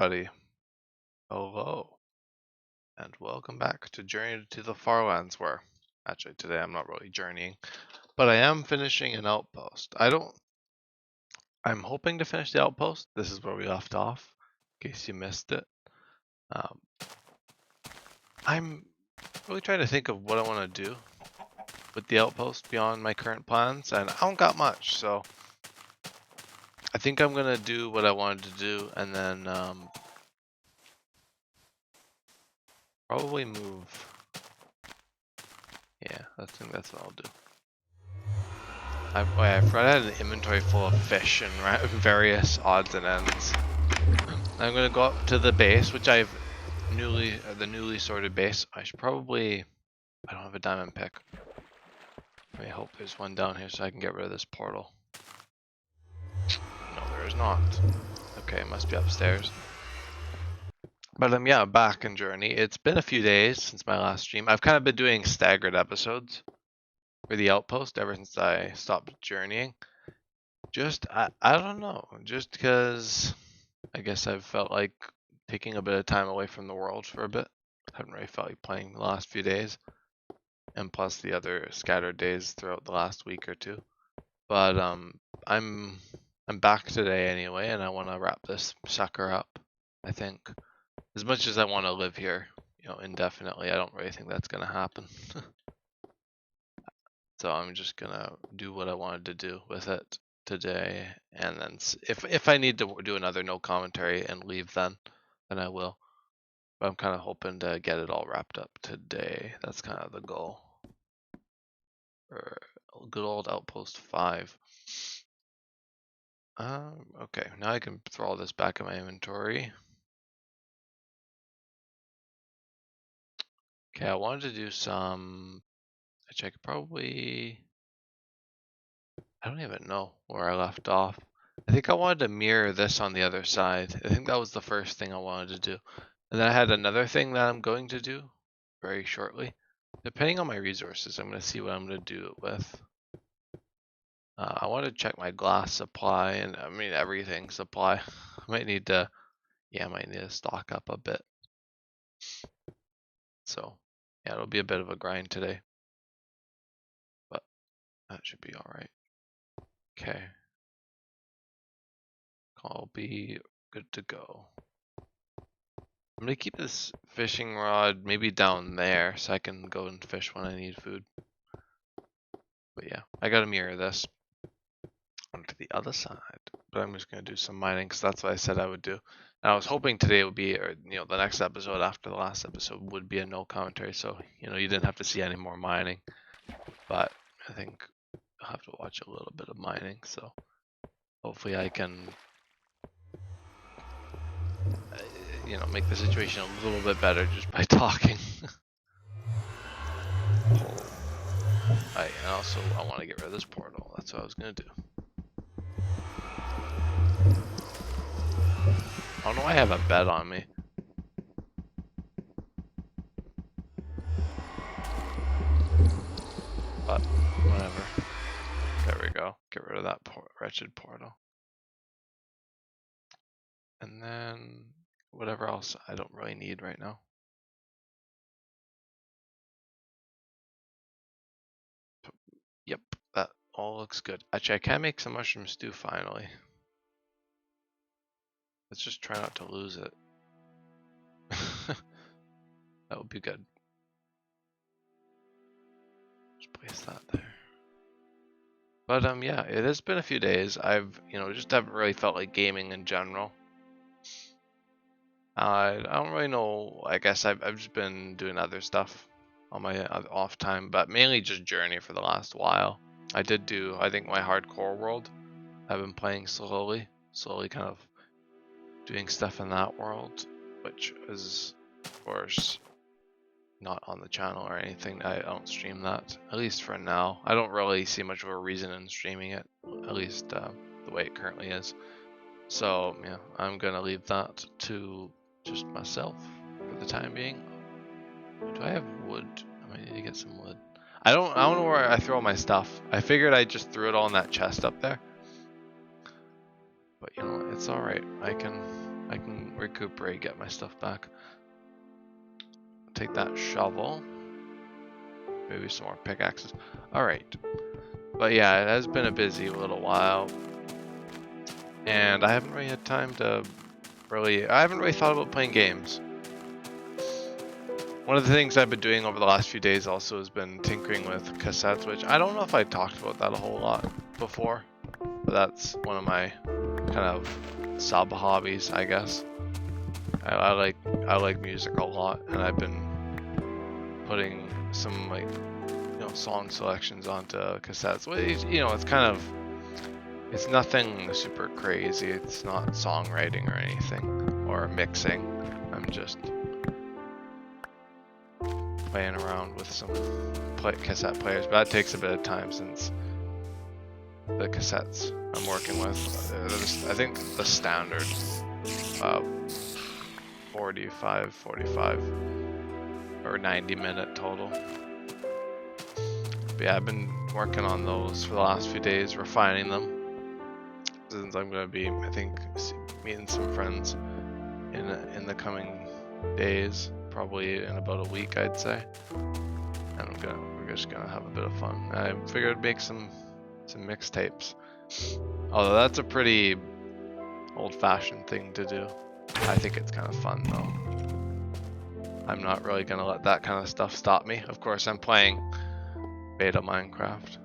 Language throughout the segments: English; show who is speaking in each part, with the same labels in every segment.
Speaker 1: everybody. Hello, and welcome back to Journey to the Farlands, where actually today I'm not really journeying, but I am finishing an outpost. I'm hoping to finish the outpost. This is where we left off, in case you missed it. I'm really trying to think of what I want to do with the outpost beyond my current plans, and I don't got much, so I think I'm gonna do what I wanted to do, and then probably move. Yeah, I think that's what I'll do. I forgot I had an inventory full of fish and various odds and ends. I'm gonna go up to the base, which I've the newly sorted base. I don't have a diamond pick. I hope there's one down here so I can get rid of this portal. No, there is not. Okay, it must be upstairs. But yeah, back in Journey. It's been a few days since my last stream. I've kind of been doing staggered episodes for the outpost ever since I stopped journeying. I don't know, just because I guess I've felt like taking a bit of time away from the world for a bit. Haven't really felt like playing the last few days, and plus the other scattered days throughout the last week or two. But I'm back today anyway, and I want to wrap this sucker up. I think, as much as I want to live here, indefinitely, I don't really think that's gonna happen. So I'm just gonna do what I wanted to do with it today, and then if I need to do another no commentary and leave, then I will. But I'm kind of hoping to get it all wrapped up today. That's kind of the goal. For good old Outpost 5. Okay, now I can throw all this back in my inventory. Okay, I wanted to do some. I could probably. I don't even know where I left off. I think I wanted to mirror this on the other side. I think that was the first thing I wanted to do. And then I had another thing that I'm going to do very shortly. Depending on my resources, I'm going to see what I'm going to do it with. I want to check my glass supply and I mean everything supply. I might need to stock up a bit. So yeah, it'll be a bit of a grind today, but that should be all right. Okay, I'll be good to go. I'm gonna keep this fishing rod maybe down there so I can go and fish when I need food. But yeah, I gotta mirror this onto the other side. But I'm just gonna do some mining because that's what I said I would do. And I was hoping today would be, or the next episode after the last episode would be a no commentary, so you didn't have to see any more mining. But I think I'll have to watch a little bit of mining, so hopefully I can make the situation a little bit better just by talking. And also I want to get rid of this portal. That's what I was gonna do. I don't know why I have a bed on me. But whatever. There we go. Get rid of that wretched portal. And then whatever else I don't really need right now. Yep, that all looks good. Actually, I can make some mushroom stew finally. Let's just try not to lose it. That would be good. Just place that there. But yeah, it has been a few days. I've just haven't really felt like gaming in general. I don't really know. I guess I've just been doing other stuff on my off time, but mainly just Journey for the last while. I did do, I think, my hardcore world. I've been playing slowly kind of doing stuff in that world, which is, of course, not on the channel or anything. I don't stream that, at least for now. I don't really see much of a reason in streaming it, at least the way it currently is. So yeah, I'm gonna leave that to just myself for the time being. Do I have wood? I might need to get some wood. I don't know where I throw all my stuff. I figured I just threw it all in that chest up there. But it's alright. I can I can recuperate, get my stuff back. Take that shovel. Maybe some more pickaxes. Alright. But yeah, it has been a busy little while. And I haven't really had time to I haven't really thought about playing games. One of the things I've been doing over the last few days also has been tinkering with cassettes, which I don't know if I talked about that a whole lot before, but that's one of my kind of sub hobbies, I guess. I like music a lot, and I've been putting some song selections onto cassettes. Which, it's kind of, it's nothing super crazy. It's not songwriting or anything or mixing. I'm just playing around with some cassette players, but that takes a bit of time since the cassettes I'm working with, I think the standard 45 or 90-minute total. But yeah, I've been working on those for the last few days, refining them, since I'm going to be, I think, meeting some friends in the coming days. Probably in about a week, I'd say, and we're just gonna have a bit of fun. I figured I'd make some mixtapes, although that's a pretty old-fashioned thing to do. I think it's kind of fun though. I'm not really gonna let that kind of stuff stop me. Of course, I'm playing beta Minecraft,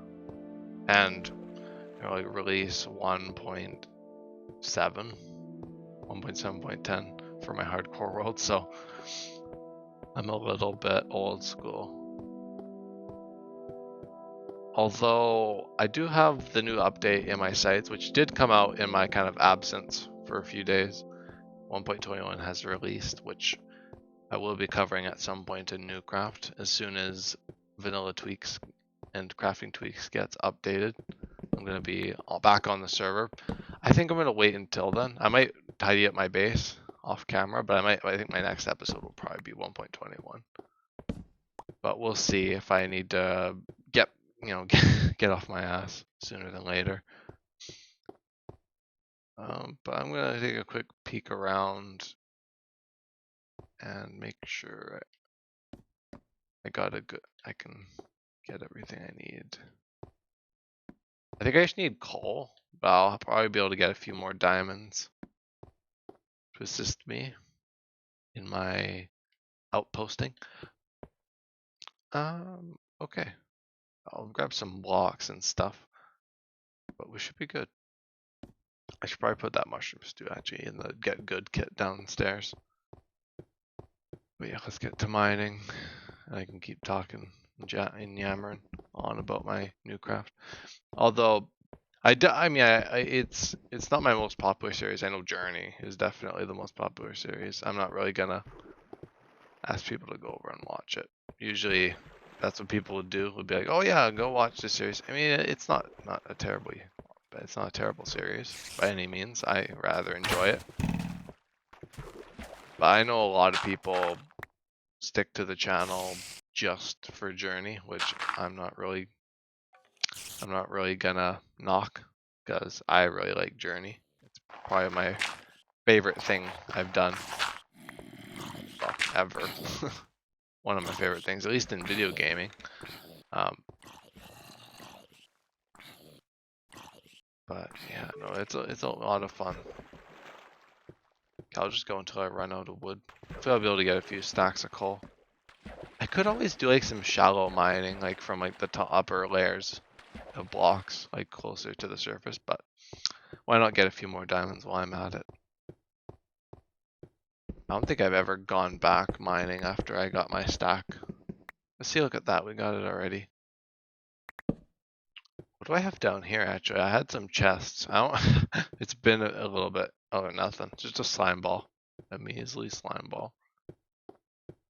Speaker 1: and release 1.7.10 for my hardcore world, so I'm a little bit old school. Although I do have the new update in my sites, which did come out in my kind of absence for a few days. 1.21 has released, which I will be covering at some point in Newcraft as soon as vanilla tweaks and crafting tweaks gets updated. I'm going to be back on the server. I think I'm going to wait until then. I might tidy up my base off camera, but I think my next episode will probably be 1.21. But we'll see if I need to get off my ass sooner than later. But I'm gonna take a quick peek around and make sure I can get everything I need. I think I just need coal, but I'll probably be able to get a few more diamonds to assist me in my outposting. Okay. I'll grab some blocks and stuff, but we should be good. I should probably put that mushroom stew actually in the get good kit downstairs. But yeah, let's get to mining. I can keep talking and yammering on about my new craft. Although it's not my most popular series. I know Journey is definitely the most popular series. I'm not really gonna ask people to go over and watch it. Usually that's what people would do. Would be like, oh yeah, go watch this series. I mean, it's not a terrible series by any means. I rather enjoy it. But I know a lot of people stick to the channel just for Journey, which I'm not really gonna knock, because I really like Journey. It's probably my favorite thing I've done ever. One of my favorite things, at least in video gaming. But yeah, no, it's a lot of fun. I'll just go until I run out of wood. Hopefully I'll be able to get a few stacks of coal. I could always do like some shallow mining, like from like the upper layers of blocks, like closer to the surface, but why not get a few more diamonds while I'm at it? I don't think I've ever gone back mining after I got my stack. Let's see, look at that, we got it already. What do I have down here actually? I had some chests. I don't it's been a little bit. Oh, nothing. Just a slime ball. A measly slime ball.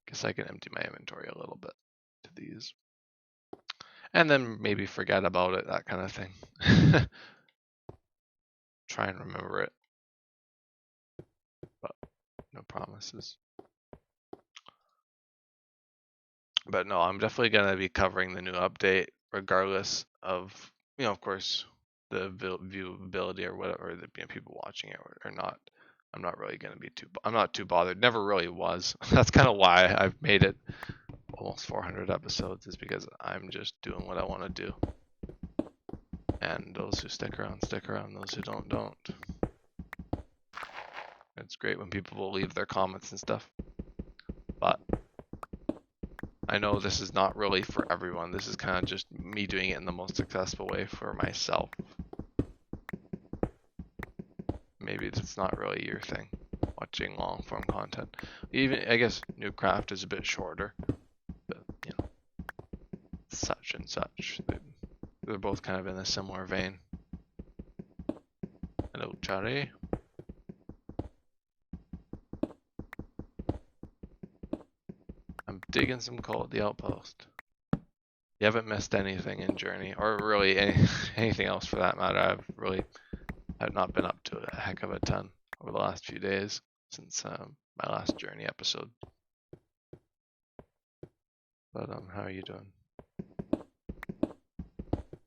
Speaker 1: Guess I can empty my inventory a little bit to these. And then maybe forget about it, that kind of thing. Try and remember it. But no promises. But no, I'm definitely going to be covering the new update, regardless of, of course, the viewability or whatever, or the people watching it or not. I'm not really gonna be I'm not too bothered. Never really was. That's kind of why I've made it almost 400 episodes, is because I'm just doing what I want to do. And those who stick around, stick around. Those who don't, don't. It's great when people will leave their comments and stuff. But I know this is not really for everyone. This is kind of just me doing it in the most successful way for myself. Maybe it's not really your thing, watching long form content. Even, I guess, New Craft is a bit shorter, but you know, such and such. They're both kind of in a similar vein. Hello, Charlie. I'm digging some coal at the Outpost. You haven't missed anything in Journey, or really anything else for that matter. I've not been up to a heck of a ton over the last few days since my last Journey episode. But how are you doing?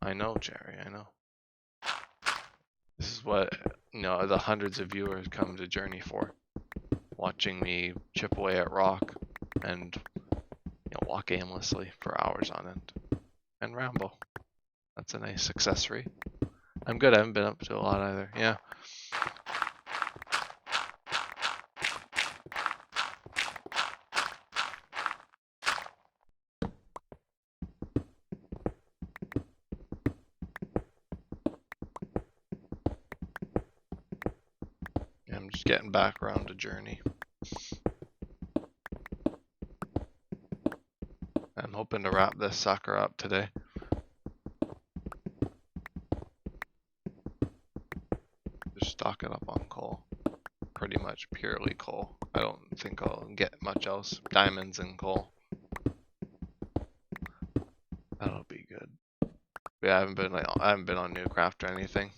Speaker 1: I know, Jerry, I know. This is what, you know, the hundreds of viewers come to Journey for. Watching me chip away at rock and, you know, walk aimlessly for hours on end. And ramble. That's a nice accessory. I'm good, I haven't been up to a lot either. Yeah. I'm just getting back around to Journey. I'm hoping to wrap this sucker up today. Just stocking up on coal. Pretty much purely coal. I don't think I'll get much else. Diamonds and coal. That'll be good. But yeah, I haven't been on New Craft or anything.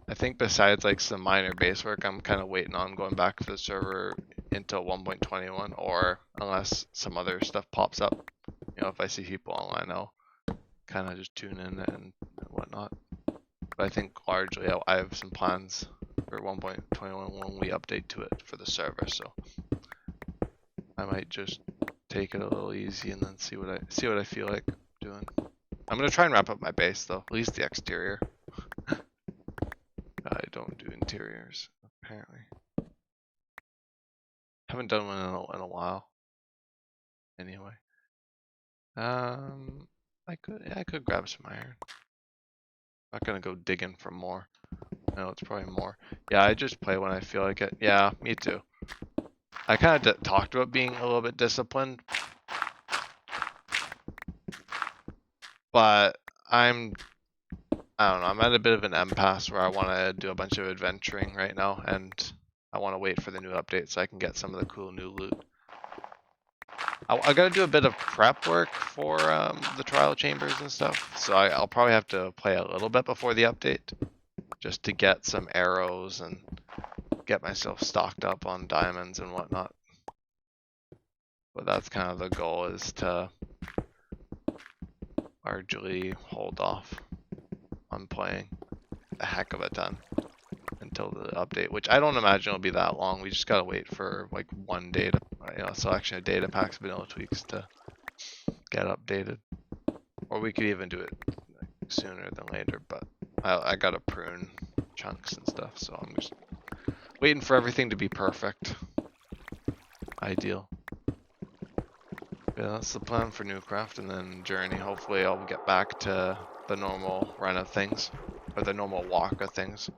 Speaker 1: I think besides like some minor base work, I'm kind of waiting on going back to the server until 1.21, or unless some other stuff pops up. You know, if I see people online, I'll kind of just tune in and whatnot. But I think largely I have some plans for 1.21 when we update to it for the server, so I might just take it a little easy and then see what I feel like doing. I'm gonna try and wrap up my base though, at least the exterior. I don't do interiors apparently. Haven't done one in a while. Anyway, I could grab some iron. Not gonna go digging for more. No, it's probably more. Yeah, I just play when I feel like it. Yeah, me too. I kind of talked about being a little bit disciplined, but I don't know, I'm at a bit of an impasse where I want to do a bunch of adventuring right now, and I want to wait for the new update so I can get some of the cool new loot. I gotta do a bit of prep work for the trial chambers and stuff, so I'll probably have to play a little bit before the update, just to get some arrows and get myself stocked up on diamonds and whatnot. But that's kind of the goal, is to largely hold off on playing a heck of a ton until the update, which I don't imagine will be that long. We just gotta wait for like one data, selection of data packs, vanilla tweaks to get updated, or we could even do it like sooner than later. But I gotta prune chunks and stuff, so I'm just waiting for everything to be perfect, ideal. Yeah, that's the plan for New Craft, and then Journey. Hopefully, I'll get back to the normal run of things, or the normal walk of things.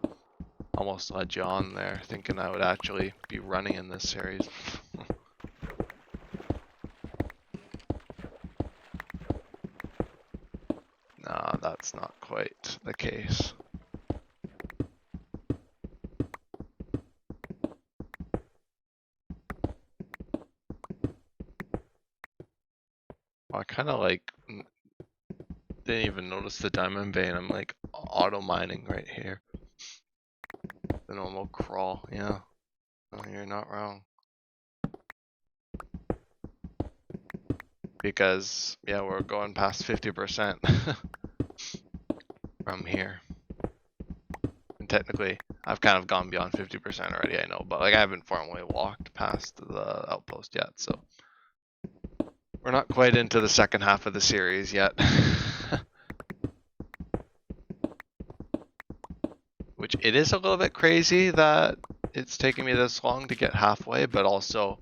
Speaker 1: Almost led you on there, thinking I would actually be running in this series. Nah, that's not quite the case. Well, I kind of like didn't even notice the diamond vein. I'm like auto mining right here. The normal crawl, yeah. No, you're not wrong. Because yeah, we're going past 50% from here. technically, I've kind of gone beyond 50% already, I know, but like I haven't formally walked past the outpost yet, so we're not quite into the second half of the series yet. Which it is a little bit crazy that it's taking me this long to get halfway, but also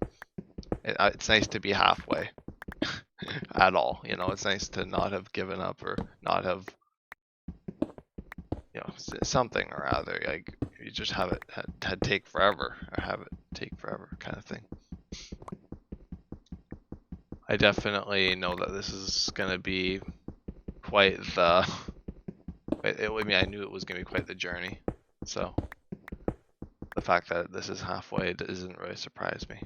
Speaker 1: it's nice to be halfway at all. You know, it's nice to not have given up or not have, you know, something or other. Like you just have it had take forever or have it take forever kind of thing. I definitely know that this is gonna be quite the. I mean, I knew it was gonna be quite the journey, so the fact that this is halfway doesn't really surprise me.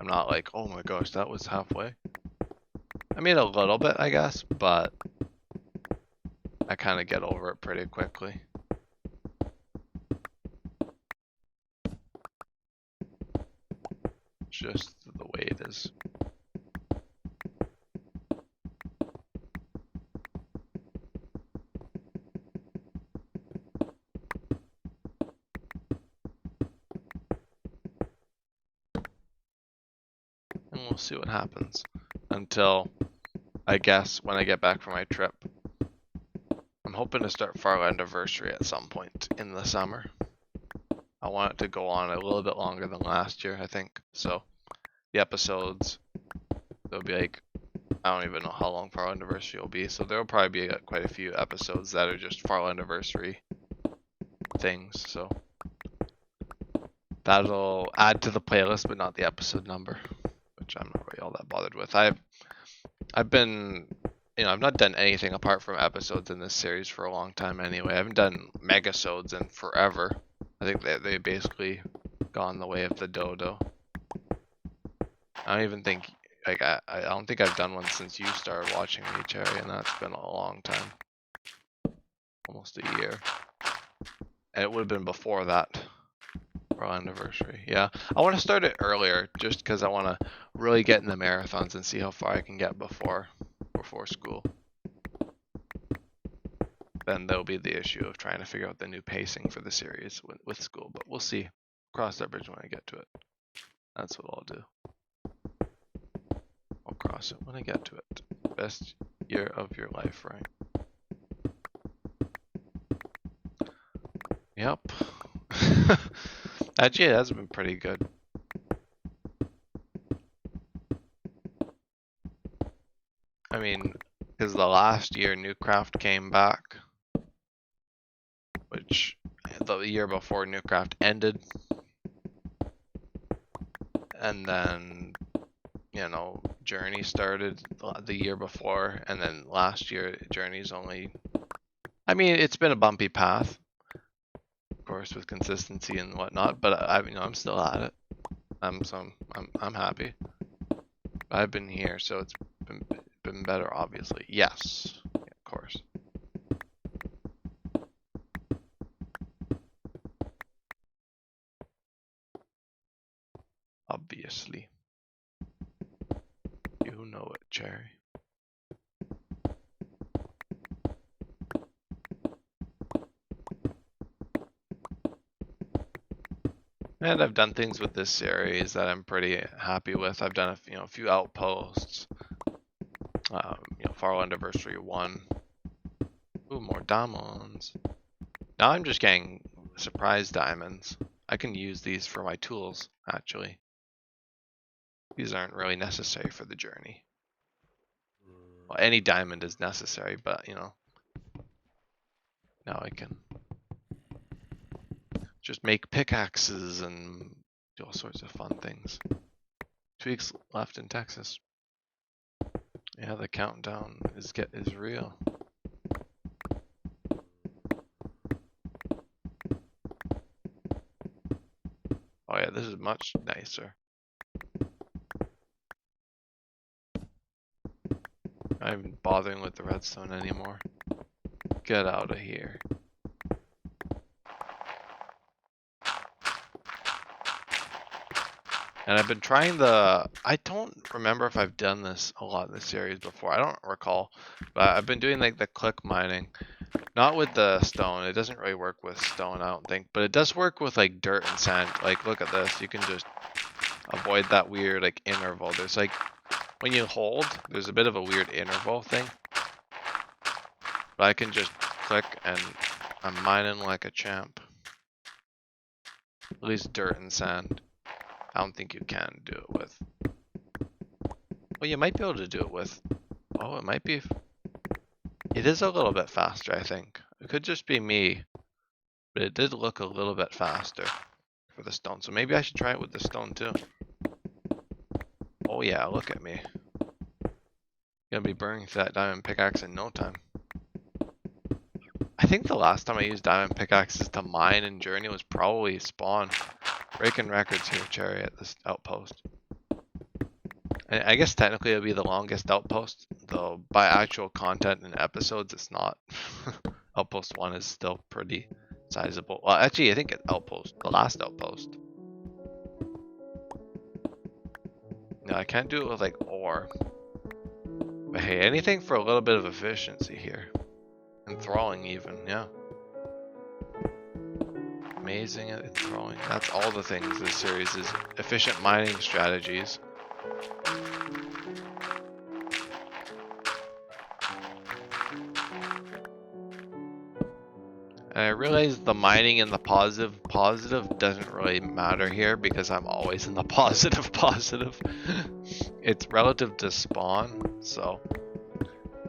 Speaker 1: I'm not like, oh my gosh, that was halfway. I mean, a little bit, I guess, but I kind of get over it pretty quickly. Just the way it is. And we'll see what happens until, I guess, when I get back from my trip. I'm hoping to start Farland Anniversary at some point in the summer. I want it to go on a little bit longer than last year, I think. So the episodes, there'll be like, I don't even know how long Farland Anniversary will be. So there'll probably be quite a few episodes that are just Farland Anniversary things. So that'll add to the playlist, but not the episode number, which I'm not really all that bothered with. I've been, you know, I've not done anything apart from episodes in this series for a long time anyway. I haven't done megasodes in forever. I think they basically gone the way of the dodo. I don't even think, like, I don't think I've done one since you started watching me, Cherry, and that's been a long time. Almost a year. And it would have been before that. For our anniversary. Yeah, I want to start it earlier just because I want to really get in the marathons and see how far I can get before school. Then there'll be the issue of trying to figure out the new pacing for the series with school, but we'll see. Cross that bridge when I get to it. That's what I'll do. I'll cross it when I get to it. Best year of your life, right? Yep. Actually, it has been pretty good. I mean, because the last year Newcraft came back, which the year before Newcraft ended, and then, you know, Journey started the year before, and then last year Journey's only, I mean, it's been a bumpy path, of course, with consistency and whatnot, but I'm still at it. I'm happy. I've been here, so it's been better, obviously. Yes, yeah, of course. Obviously. You know it, Cherry. And I've done things with this series that I'm pretty happy with. I've done a few outposts. Farland Anniversary 1. Ooh, more diamonds. Now I'm just getting surprise diamonds. I can use these for my tools, actually. These aren't really necessary for the journey. Well, any diamond is necessary, but, you know, now I can just make pickaxes and do all sorts of fun things. 2 weeks left in Texas. Yeah, the countdown is real. Oh yeah, this is much nicer. I'm not even bothering with the redstone anymore. Get out of here. And I've been trying I don't remember if I've done this a lot in the series before. I don't recall, but I've been doing like the click mining Not with the stone. It doesn't really work with stone, I don't think. But it does work with like dirt and sand. Like, look at this. You can just avoid that weird like interval. There's like, when you hold, there's a bit of a weird interval thing. But I can just click and I'm mining like a champ. At least dirt and sand. I don't think you can do it with. Well, you might be able to do it with. Oh, it might be. It is a little bit faster, I think. It could just be me, but it did look a little bit faster for the stone. So maybe I should try it with the stone too. Oh yeah, look at me. Gonna be burning through that diamond pickaxe in no time. I think the last time I used diamond pickaxes to mine and journey was probably spawn. Breaking records here, Cherry, at this outpost. I guess technically it'll be the longest outpost, though by actual content and episodes it's not. Outpost 1 is still pretty sizable. Well, actually I think it's Outpost, the last outpost. No, I can't do it with like ore. But hey, anything for a little bit of efficiency here. Enthralling even, yeah. Amazing at enthralling. That's all the things this series is. Efficient mining strategies. And I realize the mining and the positive doesn't really matter here because I'm always in the positive. It's relative to spawn, so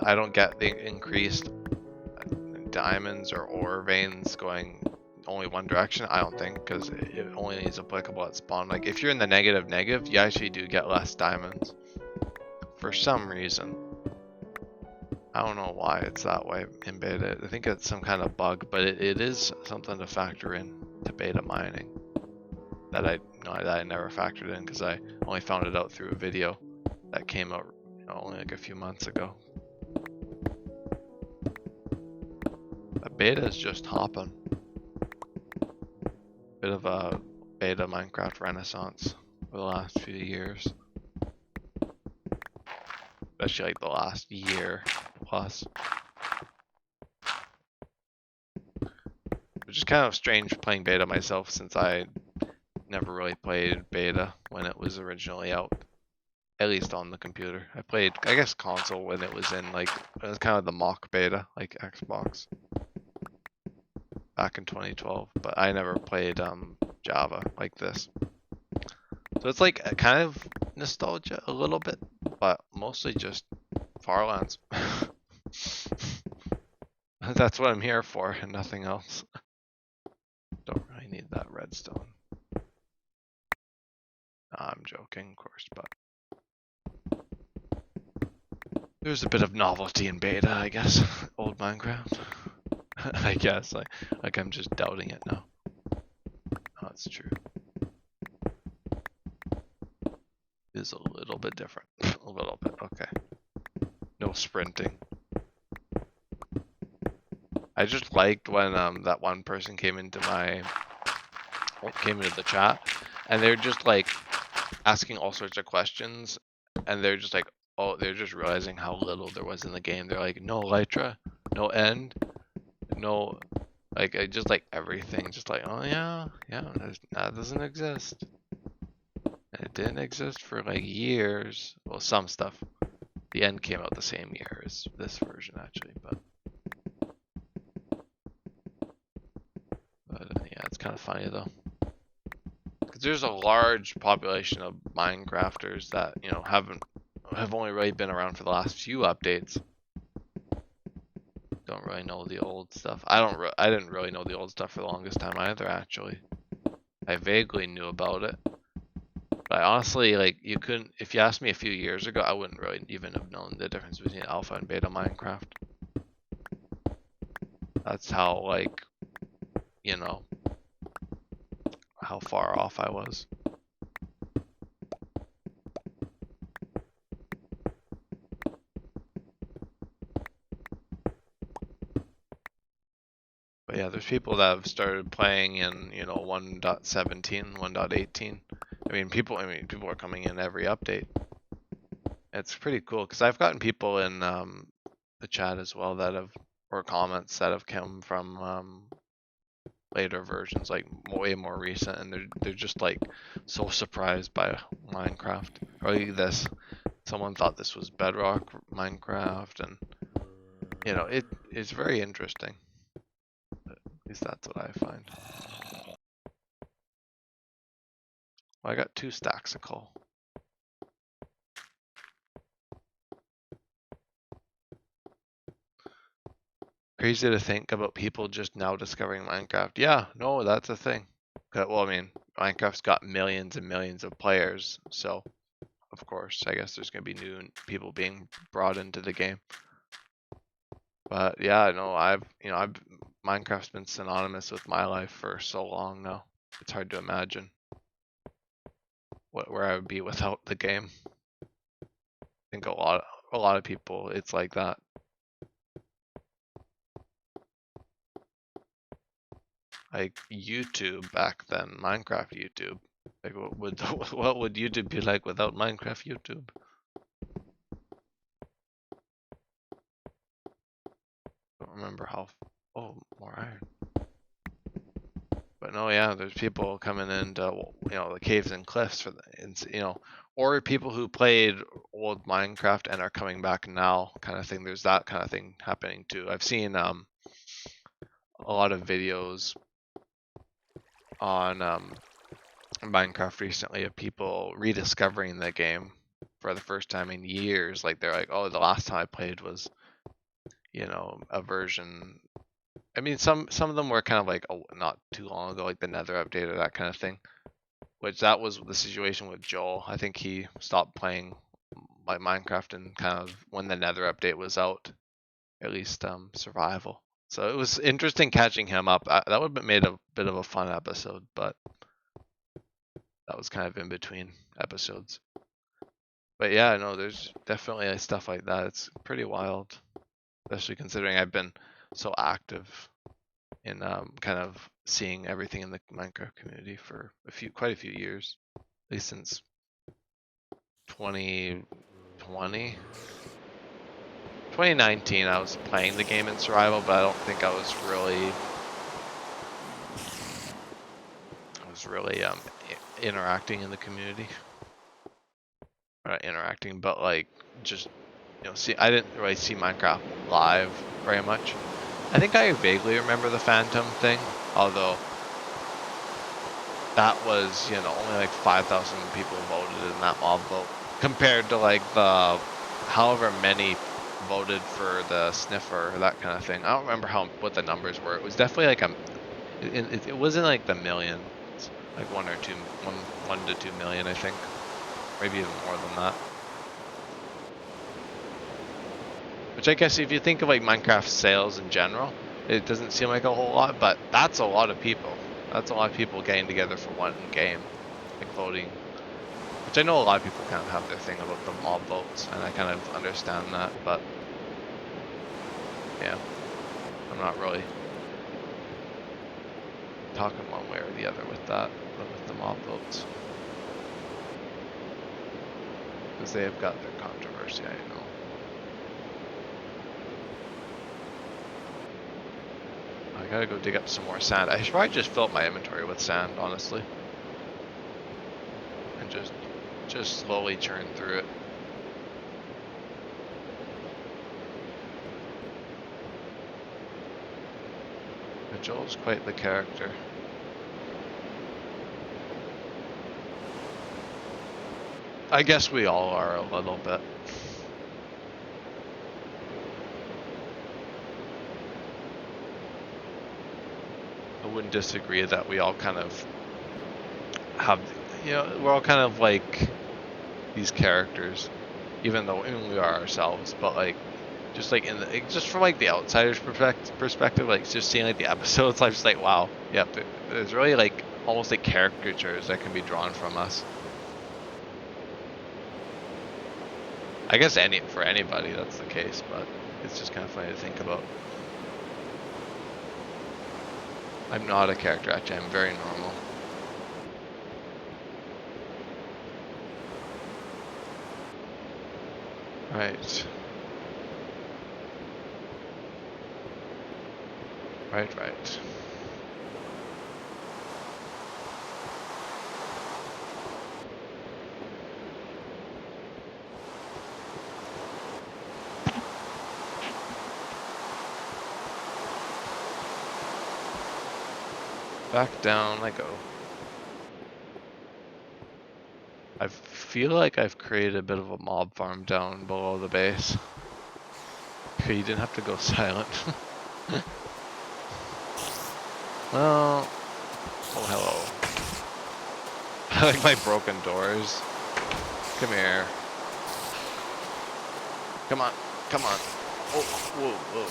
Speaker 1: I don't get the increased diamonds or ore veins going only one direction, I don't think, because it only is applicable at spawn. Like if you're in the negative, you actually do get less diamonds for some reason. I don't know why it's that way in beta. I think it's some kind of bug, but it is something to factor in to beta mining that I never factored in because I only found it out through a video that came out only like a few months ago. The beta is just hopping. Bit of a beta Minecraft renaissance for the last few years. Especially like the last year plus. Which is kind of strange playing beta myself since I never really played beta when it was originally out. At least on the computer. I played, I guess, console when it was in like, it was kind of the mock beta, like Xbox. Back in 2012. But I never played Java like this. So it's like a kind of nostalgia a little bit, but mostly just Farlands. That's what I'm here for and nothing else. Don't really need that redstone. I'm joking, of course, but there's a bit of novelty in beta, I guess. Old Minecraft. I guess, like I'm just doubting it now. Oh, it's true. It is a little bit different. A little bit, okay. No sprinting. I just liked when that one person came into the chat, and they're just like asking all sorts of questions, and they're just like, oh, they're just realizing how little there was in the game. They're like, no elytra, no end, no, like I just like everything, just like, oh yeah, that doesn't exist. And it didn't exist for like years. Well, some stuff. The end came out the same year as this version actually, but yeah, it's kind of funny though. Because there's a large population of Minecrafters that, have only really been around for the last few updates. Don't really know the old stuff. I didn't really know the old stuff for the longest time either, actually. I vaguely knew about it. But I honestly, like, if you asked me a few years ago, I wouldn't really even have known the difference between alpha and beta Minecraft. That's how, like, how far off I was. But yeah, there's people that have started playing in, 1.17, 1.18. I mean, people are coming in every update. It's pretty cool because I've gotten people in the chat as well that have or comments that have come from later versions, like way more recent, and they're just like so surprised by Minecraft. Or like this, someone thought this was Bedrock Minecraft, and you know, it's very interesting. At least that's what I find. Well, I got 2 stacks of coal. Crazy to think about people just now discovering Minecraft. Yeah, no, that's a thing. Well, I mean, Minecraft's got millions and millions of players, so of course, I guess there's gonna be new people being brought into the game. But yeah, no, Minecraft's been synonymous with my life for so long now. It's hard to imagine where I would be without the game. I think a lot of people, it's like that. Like YouTube back then, Minecraft YouTube. Like what would YouTube be like without Minecraft YouTube? Don't remember how. Oh, more iron. But no, yeah, there's people coming into the caves and cliffs for or people who played old Minecraft and are coming back now, kind of thing. There's that kind of thing happening too. I've seen a lot of videos on Minecraft recently of people rediscovering the game for the first time in years. Like they're like, oh, the last time I played was, a version. I mean, some of them were kind of like, oh, not too long ago, like the Nether update or that kind of thing. Which that was the situation with Joel. I think he stopped playing like Minecraft and kind of when the Nether update was out, at least survival. So it was interesting catching him up. That would have made a bit of a fun episode, but that was kind of in between episodes. But yeah, no, there's definitely stuff like that. It's pretty wild, especially considering I've been so active in kind of seeing everything in the Minecraft community for quite a few years, at least since 2020. 2019 I was playing the game in survival, but I don't think I was really interacting in the community. Or not interacting, but like just I didn't really see Minecraft live very much. I think I vaguely remember the Phantom thing, although that was only like 5,000 people voted in that mob vote compared to like the however many voted for the sniffer or that kind of thing. I don't remember what the numbers were. It was definitely like it wasn't like the millions, like 1 to 2 million, I think, maybe even more than that. Which I guess if you think of like Minecraft sales in general, it doesn't seem like a whole lot, but that's a lot of people. That's a lot of people getting together for one game, like voting. Which I know a lot of people kind of have their thing about the mob votes, and I kind of understand that, but yeah, I'm not really talking one way or the other with that, but with the mob votes. Because they have got their controversy, I know. I gotta go dig up some more sand. I should probably just fill up my inventory with sand, honestly. And just slowly churn through it. But Joel's quite the character. I guess we all are a little bit. I wouldn't disagree that we all kind of have, we're all kind of like these characters, even though we are ourselves, but like, just like just from like the outsider's perspective, like just seeing like the episodes, I'm just like, wow, yeah, there's really like almost like caricatures that can be drawn from us. I guess for anybody that's the case, but it's just kind of funny to think about. I'm not a character, actually. I'm very normal. Right. Right. Back down I go. I feel like I've created a bit of a mob farm down below the base. Okay, you didn't have to go silent. Well, oh hello. I like my broken doors. Come here. Come on. Oh, whoa.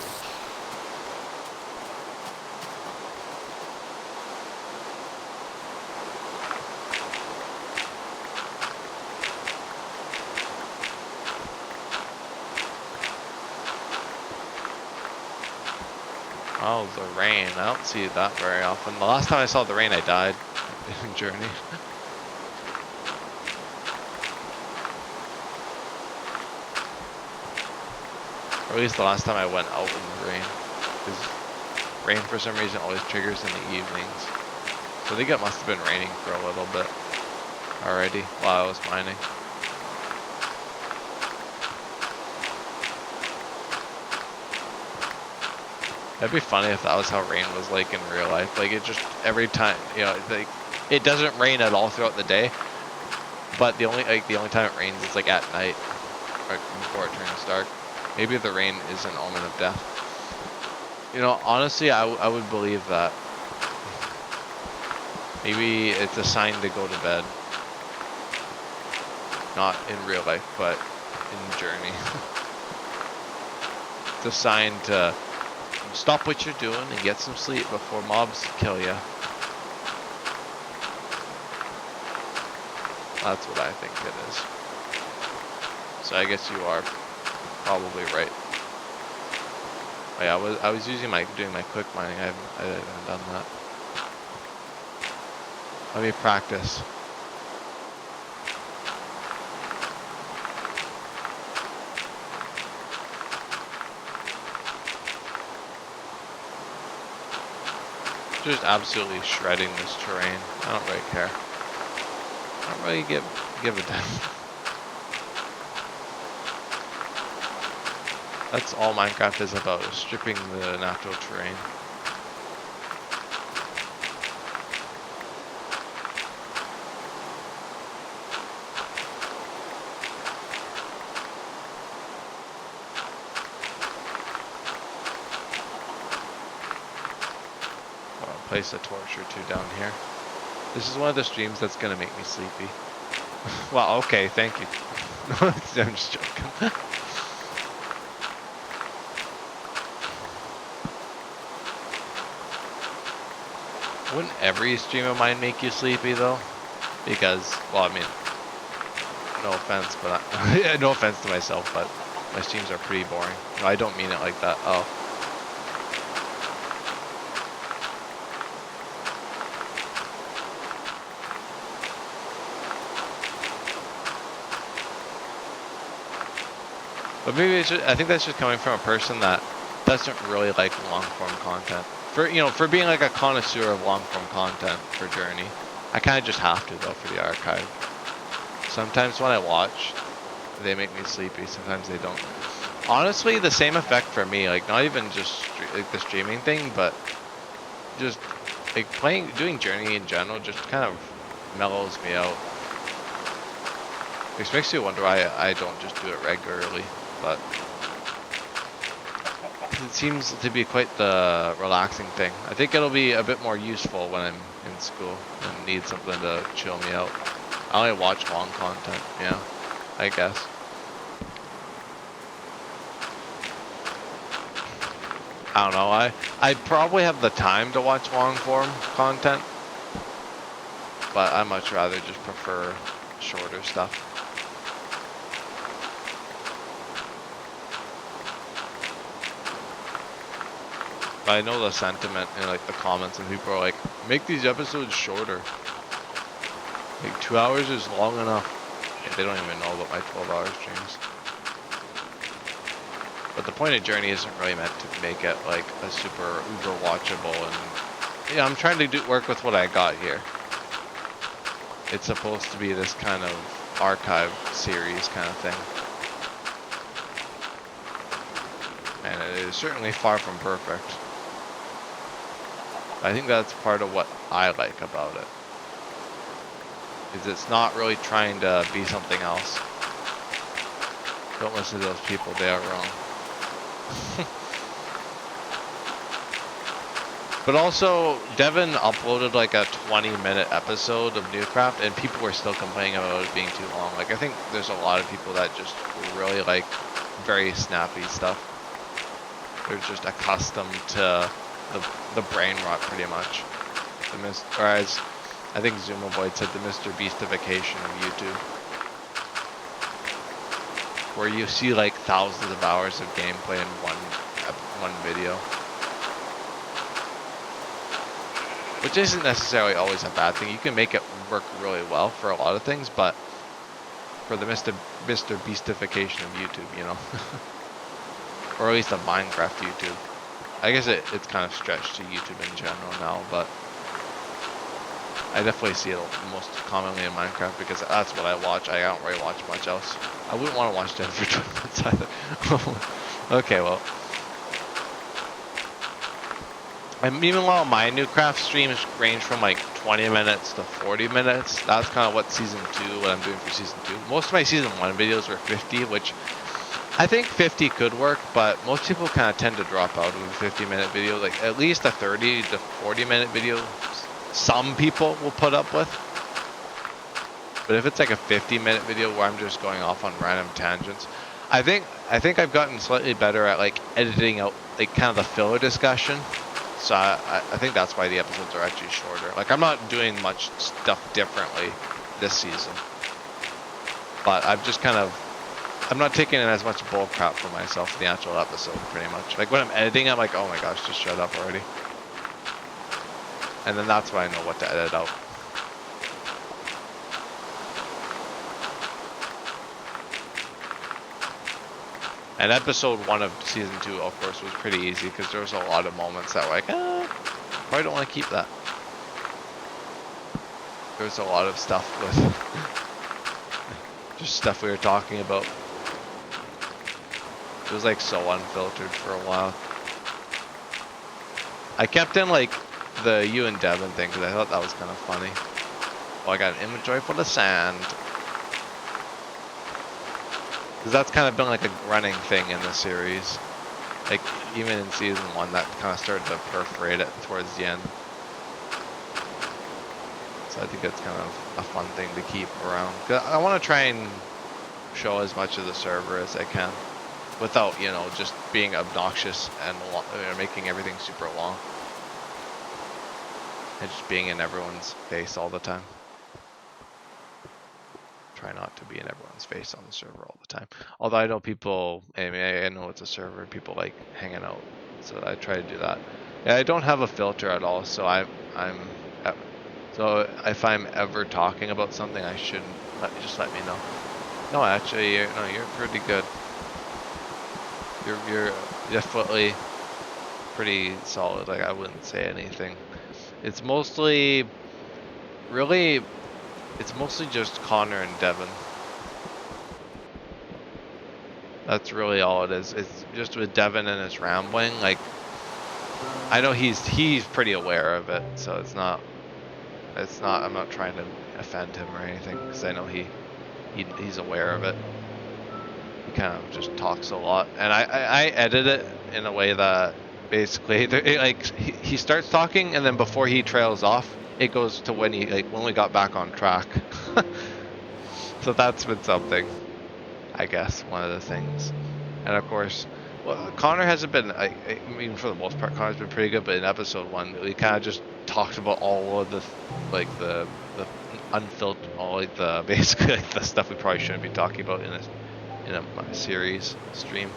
Speaker 1: Oh, the rain. I don't see that very often. The last time I saw the rain, I died in Journey. Or at least the last time I went out in the rain. Because rain, for some reason, always triggers in the evenings. So I think it must have been raining for a little bit already while I was mining. That'd be funny if that was how rain was like in real life. Like it just every time, you know, like it doesn't rain at all throughout the day, but the only time it rains is like at night, like before it turns dark. Maybe the rain is an omen of death. You know, honestly, I would believe that. Maybe it's a sign to go to bed. Not in real life, but in Journey. It's a sign to stop what you're doing and get some sleep before mobs kill you. That's what I think it is. So I guess you are probably right. Oh yeah, I was doing my quick mining. I haven't done that. Let me practice. Just absolutely shredding this terrain. I don't really care. I don't really give a damn. That's all Minecraft is about, is stripping the natural terrain. I'll place a torch or two down here. This is one of the streams that's gonna make me sleepy. Well, okay, thank you. I'm just joking. Wouldn't every stream of mine make you sleepy though? Because, well, I mean, no offense, but no offense to myself, but my streams are pretty boring. No, I don't mean it like that. Oh. But maybe it's just, I think that's just coming from a person that doesn't really like long form content. For being like a connoisseur of long form content for Journey, I kind of just have to though for the archive. Sometimes when I watch, they make me sleepy. Sometimes they don't. Honestly, the same effect for me. Like not even just like the streaming thing, but just like doing Journey in general, just kind of mellows me out. Which makes me wonder why I don't just do it regularly. But it seems to be quite the relaxing thing. I think it'll be a bit more useful when I'm in school and need something to chill me out. I only watch long content, yeah, I guess. I don't know, I'd probably have the time to watch long form content, but I much rather just prefer shorter stuff. I know the sentiment in like the comments, and people are like, make these episodes shorter. Like 2 hours is long enough. Yeah, they don't even know about my 12-hour streams. But the point of Journey isn't really meant to make it like a super uber watchable, and yeah, I'm trying to work with what I got here. It's supposed to be this kind of archive series kind of thing. And it is certainly far from perfect. I think that's part of what I like about it. Is it's not really trying to be something else. Don't listen to those people, they are wrong. But also, Devin uploaded like a 20-minute episode of Newcraft, and people were still complaining about it being too long. Like, I think there's a lot of people that just really like very snappy stuff. They're just accustomed to the brain rot, pretty much. Or as I think Zuma Boy said, the Mr. Beastification of YouTube, where you see like thousands of hours of gameplay in one video. Which isn't necessarily always a bad thing. You can make it work really well for a lot of things, but for the Mr. Beastification of YouTube, you know, or at least of Minecraft YouTube. I guess it's kind of stretched to YouTube in general now, but I definitely see it most commonly in Minecraft because that's what I watch. I don't really watch much else. I wouldn't want to watch Dead for 20 minutes either. Okay, well. And meanwhile, my Newcraft streams range from like 20 minutes to 40 minutes. That's kind of what what I'm doing for season 2. Most of my season 1 videos were 50, which I think 50 could work, but most people kind of tend to drop out of a 50-minute video. Like at least a 30 to 40-minute video, some people will put up with. But if it's like a 50-minute video where I'm just going off on random tangents, I think I've gotten slightly better at like editing out like kind of the filler discussion. So I think that's why the episodes are actually shorter. Like, I'm not doing much stuff differently this season. But I've just I'm not taking in as much bull crap for myself in the actual episode, pretty much. Like, when I'm editing, I'm like, oh my gosh, just shut up already. And then that's when I know what to edit out. And episode 1 of season 2, of course, was pretty easy because there was a lot of moments that were like, probably don't want to keep that. There was a lot of stuff with just stuff we were talking about. It was like so unfiltered for a while. I kept in like the you and Devin thing because I thought that was kind of funny. Oh, I got an inventory full of sand. Because that's kind of been like a running thing in the series. Like, even in season 1, that kind of started to perforate it towards the end. So I think it's kind of a fun thing to keep around. 'Cause I want to try and show as much of the server as I can. Without, you know, just being obnoxious and making everything super long. And just being in everyone's face all the time. Try not to be in everyone's face on the server all the time. Although I know people, I know it's a server, people like hanging out, so I try to do that. Yeah, I don't have a filter at all, so so if I'm ever talking about something, I shouldn't just let me know. No, actually, you're pretty good. You're definitely pretty solid. Like, I wouldn't say anything. It's mostly just Connor and Devin. That's really all it is. It's just with Devin and his rambling. Like, I know he's pretty aware of it, so it's not. I'm not trying to offend him or anything because I know he's aware of it. He kind of just talks a lot, and I edit it in a way that basically he starts talking, and then before he trails off, it goes to when we got back on track. So that's been something, I guess, one of the things. And of course, well, Connor hasn't been, I mean, for the most part, Connor's been pretty good, but in episode 1, we kind of just talked about all of the unfiltered, basically like the stuff we probably shouldn't be talking about in a series stream.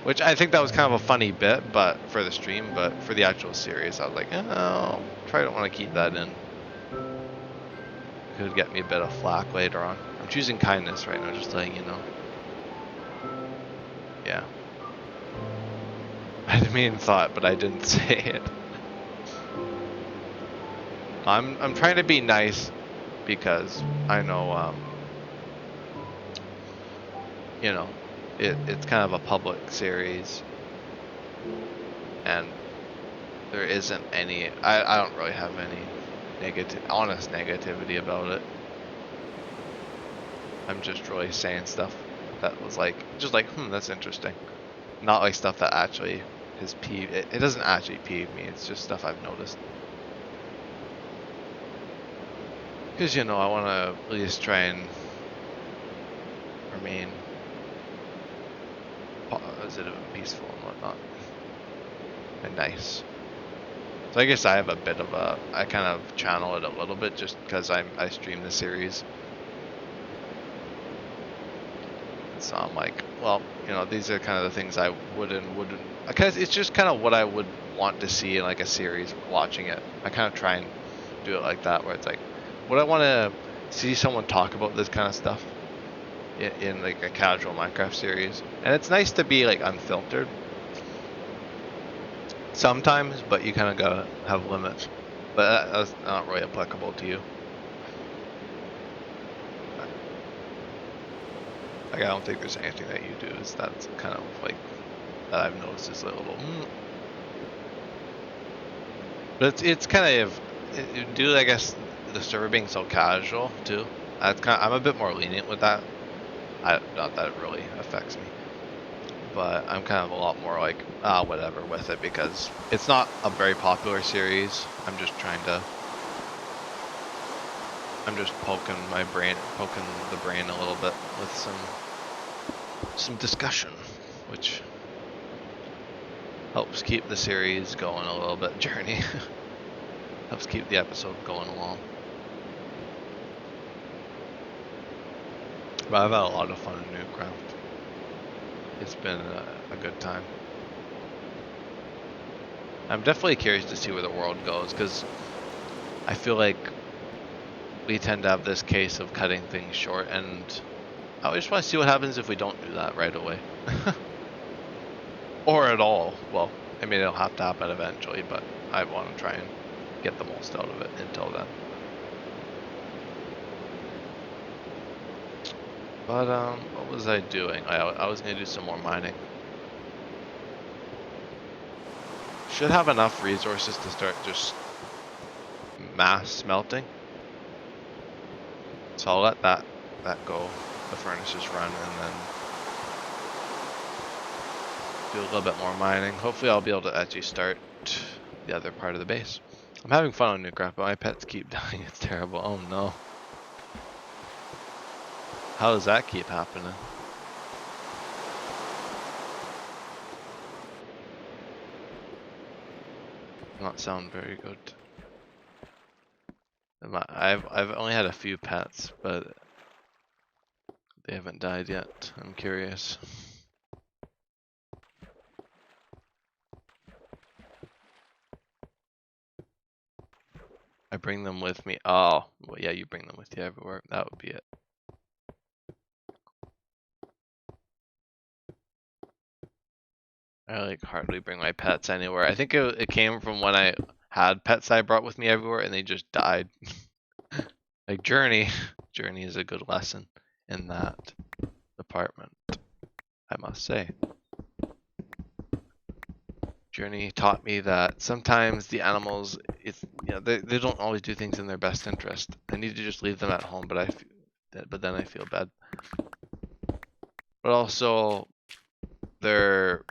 Speaker 1: Which I think that was kind of a funny bit, but for the stream, but for the actual series, I was like, oh, probably don't want to keep that in. Could get me a bit of flack later on. I'm choosing kindness right now, just letting you know. I didn't mean thought, but I didn't say it. I'm trying to be nice because I know you know it's kind of a public series and there isn't any I don't really have any honest negativity about it. I'm just really saying stuff that was like just like that's interesting. Not like stuff that actually has peeved it doesn't actually peeve me, it's just stuff I've noticed. Because, you know, I want to at least try and remain positive and peaceful and whatnot. And nice. So I guess I have a bit of I kind of channel it a little bit just because I stream the series. So I'm like, well, you know, these are kind of the things I wouldn't, because it's just kind of what I would want to see in like a series watching it. I kind of try and do it like that where it's like, would I want to see someone talk about this kind of stuff in like a casual Minecraft series? And it's nice to be like unfiltered sometimes, but you kind of gotta have limits. But that's not really applicable to you. Like I don't think there's anything that you do that's kind of like that I've noticed is a little. But it's kind of due, I guess, the server being so casual too. I'm a bit more lenient with that. Not that it really affects me, but I'm kind of a lot more like whatever with it because it's not a very popular series. I'm just poking the brain a little bit with some discussion, which helps keep the series going a little bit. Journey helps keep the episode going along. But I've had a lot of fun in Newcraft. It's been a good time. I'm definitely curious to see where the world goes because I feel like we tend to have this case of cutting things short, and I just want to see what happens if we don't do that right away. Or at all. Well, I mean, it'll have to happen eventually, but I want to try and get the most out of it until then. But, what was I doing? I was going to do some more mining. Should have enough resources to start just mass smelting. So I'll let that go. The furnaces run and then do a little bit more mining. Hopefully I'll be able to actually start the other part of the base. I'm having fun on Newcraft, but my pets keep dying. It's terrible. Oh no. How does that keep happening? Not sound very good. I've only had a few pets, but they haven't died yet. I'm curious. I bring them with me. Oh, well, yeah, you bring them with you everywhere. That would be it. I like hardly bring my pets anywhere. I think it came from when I had pets I brought with me everywhere and they just died. Like Journey is a good lesson in that department, I must say. Journey taught me that sometimes the animals, they don't always do things in their best interest. I need to just leave them at home, but then I feel bad. But also, they're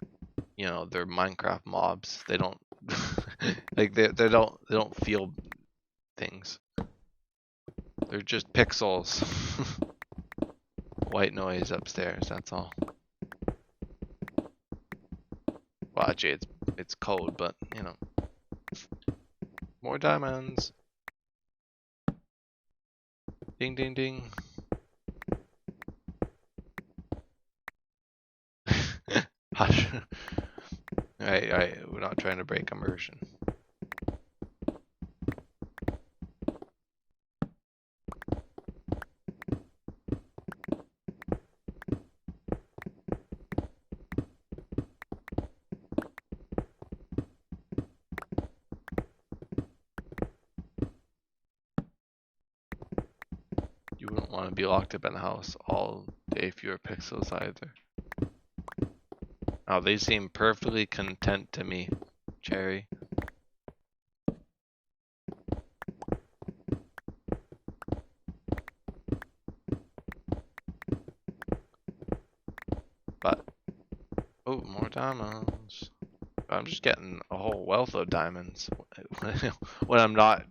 Speaker 1: Minecraft mobs. They don't like they don't feel things. They're just pixels. White noise upstairs, that's all. Well, actually, it's cold, but you know. More diamonds. Ding ding ding. Hush. Alright, we're not trying to break immersion. You wouldn't want to be locked up in a house all day, fewer pixels either. Oh, they seem perfectly content to me, Cherry. But, oh, more diamonds. I'm just getting a whole wealth of diamonds when I'm not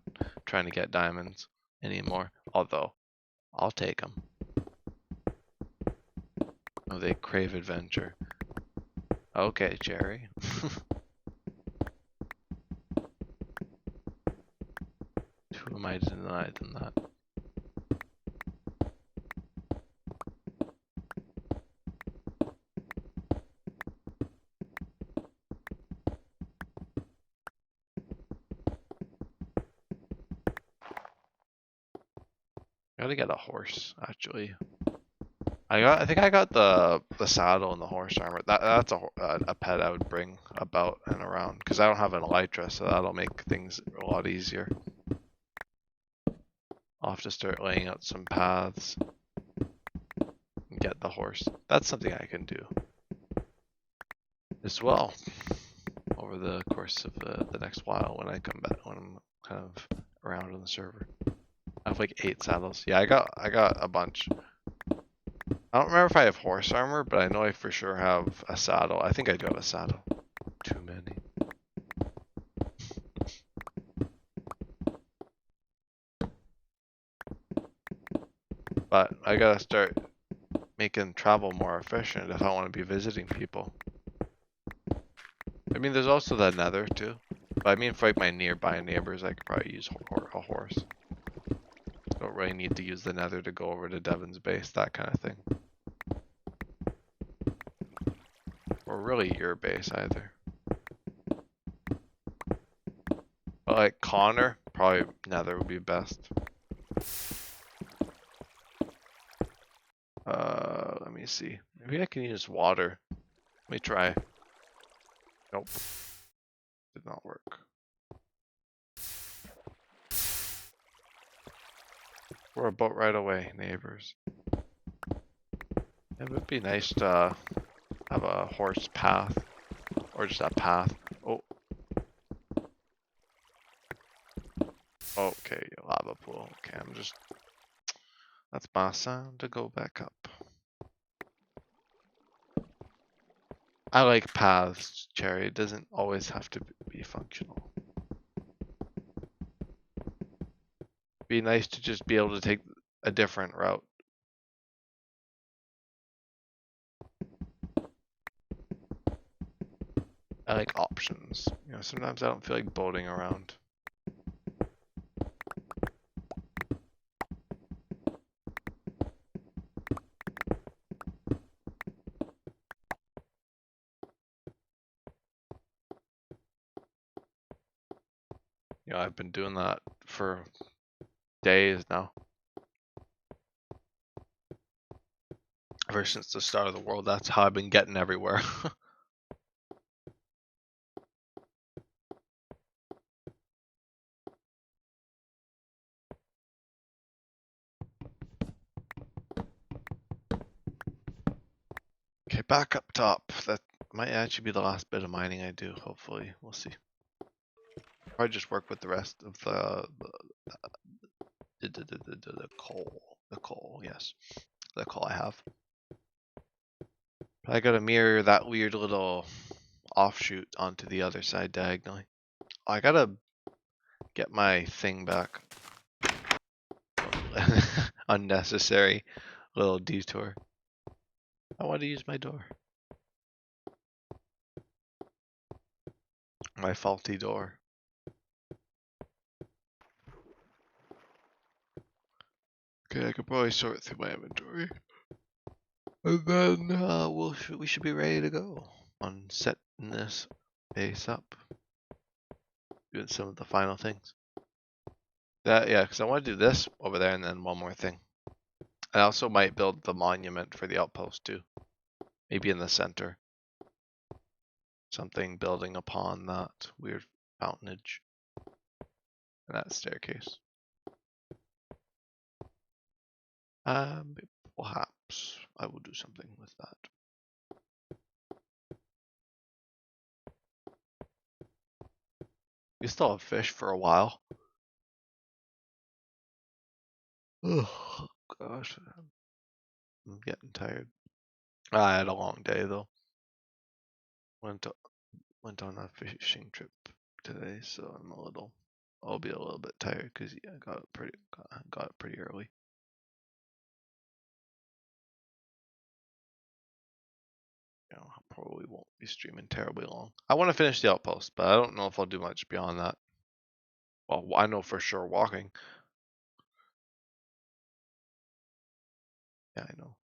Speaker 1: trying to get diamonds anymore. Although, I'll take them. Oh, they crave adventure. Okay, Cherry. Who am I to deny them that? Gotta get a horse, actually. I think I got the saddle and the horse armor. That's a pet I would bring about and around because I don't have an elytra, so that'll make things a lot easier. I'll have to start laying out some paths and get the horse. That's something I can do as well over the course of the next while when I come back, when I'm kind of around on the server. I have like 8 saddles. Yeah, I got a bunch. I don't remember if I have horse armor, but I know I for sure have a saddle. I think I do have a saddle. Too many. But I gotta start making travel more efficient if I want to be visiting people. I mean, there's also the nether too. But I mean, for like my nearby neighbors, I could probably use a horse. Don't really need to use the nether to go over to Devon's base, that kind of thing. Or really your base either. But like Connor, probably nether would be best. Let me see. Maybe I can use water. Let me try. Nope. Did not work. We're about right away, neighbors. It would be nice to have a horse path. Or just a path. Oh. Okay, lava pool. Okay, I'm just... That's my sign to go back up. I like paths, Cherry. It doesn't always have to be functional. Be nice to just be able to take a different route. I like options. You know, sometimes I don't feel like boating around. You know, I've been doing that for days now. Ever since the start of the world, that's how I've been getting everywhere. Okay, back up top. That might actually be the last bit of mining I do, hopefully. We'll see. Probably just work with the rest of the coal. The coal, yes. The coal I have. But I gotta mirror that weird little offshoot onto the other side diagonally. I gotta get my thing back. Unnecessary little detour. I want to use my door. My faulty door. Okay, I could probably sort through my inventory. And then we should be ready to go on setting this base up. Doing some of the final things. Yeah, because I want to do this over there and then one more thing. I also might build the monument for the outpost too. Maybe in the center. Something building upon that weird fountainage. And that staircase. Um, Perhaps I will do something with that. We still have fish for a while. Oh gosh, I'm getting tired. I had a long day though. Went went on a fishing trip today, so I'll be a little bit tired because I got up pretty early. I probably won't be streaming terribly long. I want to finish the Outpost, but I don't know if I'll do much beyond that. Well, I know for sure walking. Yeah, I know.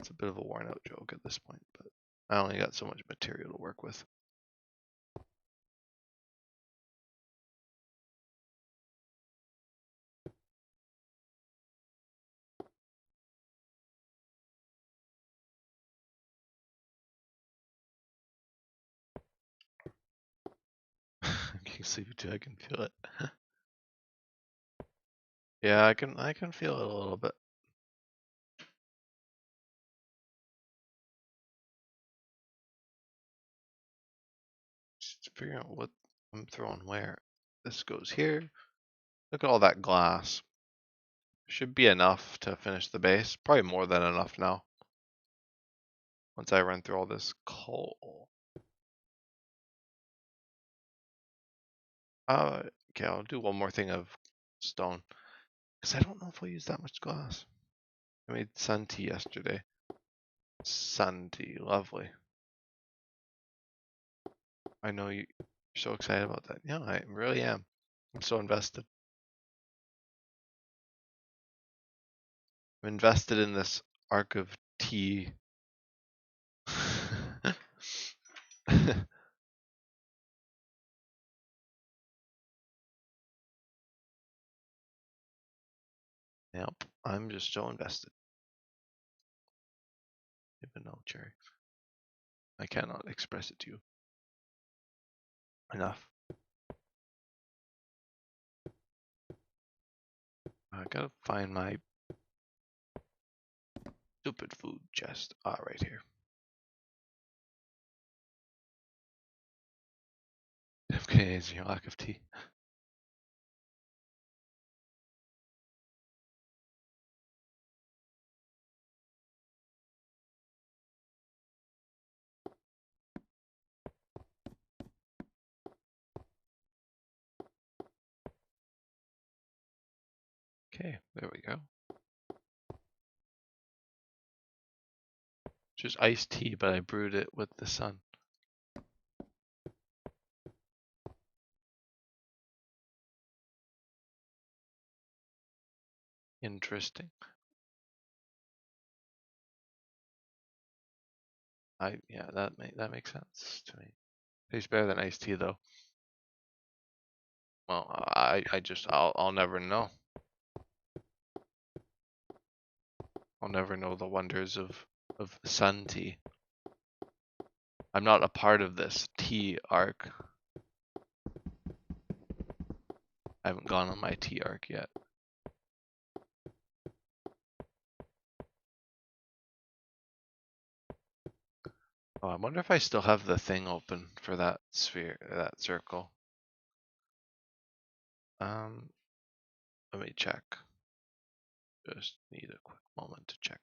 Speaker 1: It's a bit of a worn out joke at this point, but I only got so much material to work with. I'm getting sleepy too. I can feel it. Yeah, I can feel it a little bit. Just figuring out what I'm throwing where. This goes here. Look at all that glass. Should be enough to finish the base. Probably more than enough now. Once I run through all this coal. Okay, I'll do one more thing of stone. Because I don't know if I'll use that much glass. I made sun tea yesterday. Sun tea, lovely. I know you're so excited about that. Yeah, I really am. I'm so invested. I'm invested in this arc of tea. Yep, I'm just so invested. Even though, Cherry, I cannot express it to you enough. I gotta find my stupid food chest. Right here. Okay, is your lack of tea. Okay, there we go. Just iced tea, but I brewed it with the sun. Interesting. Yeah, that makes sense to me. Tastes better than iced tea though. Well, I'll never know. I'll never know the wonders of sun tea. I'm not a part of this tea arc. I haven't gone on my tea arc yet. Oh, I wonder if I still have the thing open for that sphere, that circle. Let me check. Just need a quick moment to check.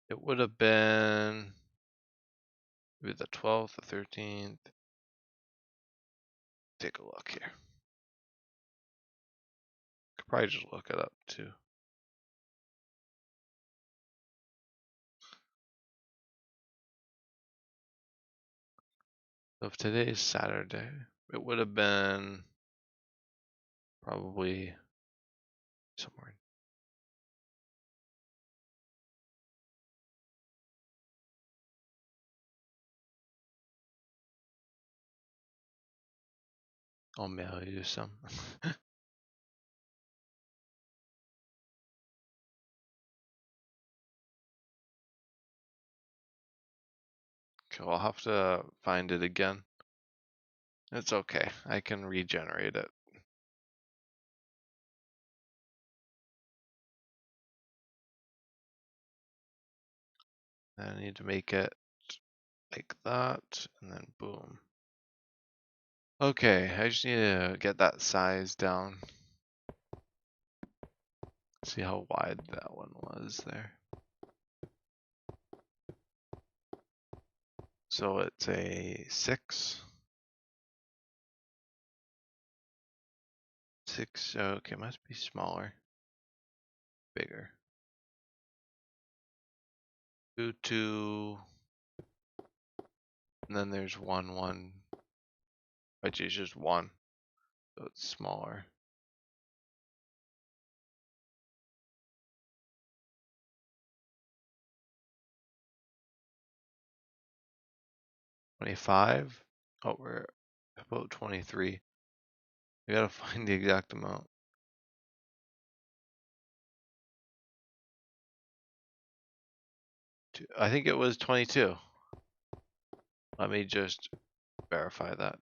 Speaker 1: It would have been maybe the 12th, the 13th. Take a look here. Could probably just look it up too. So if today is Saturday, it would have been probably somewhere. I'll mail you some. Okay, I'll have to find it again It's okay. I can regenerate it. I need to make it like that, and then boom. Okay, I just need to get that size down. See how wide that one was there. So it's a 6. 6, okay, must be smaller. Bigger. 2, 2. And then there's 1, 1. Which is just 1. So it's smaller. $25. Oh, we're about 23. We gotta find the exact amount. I think it was 22. Let me just verify that.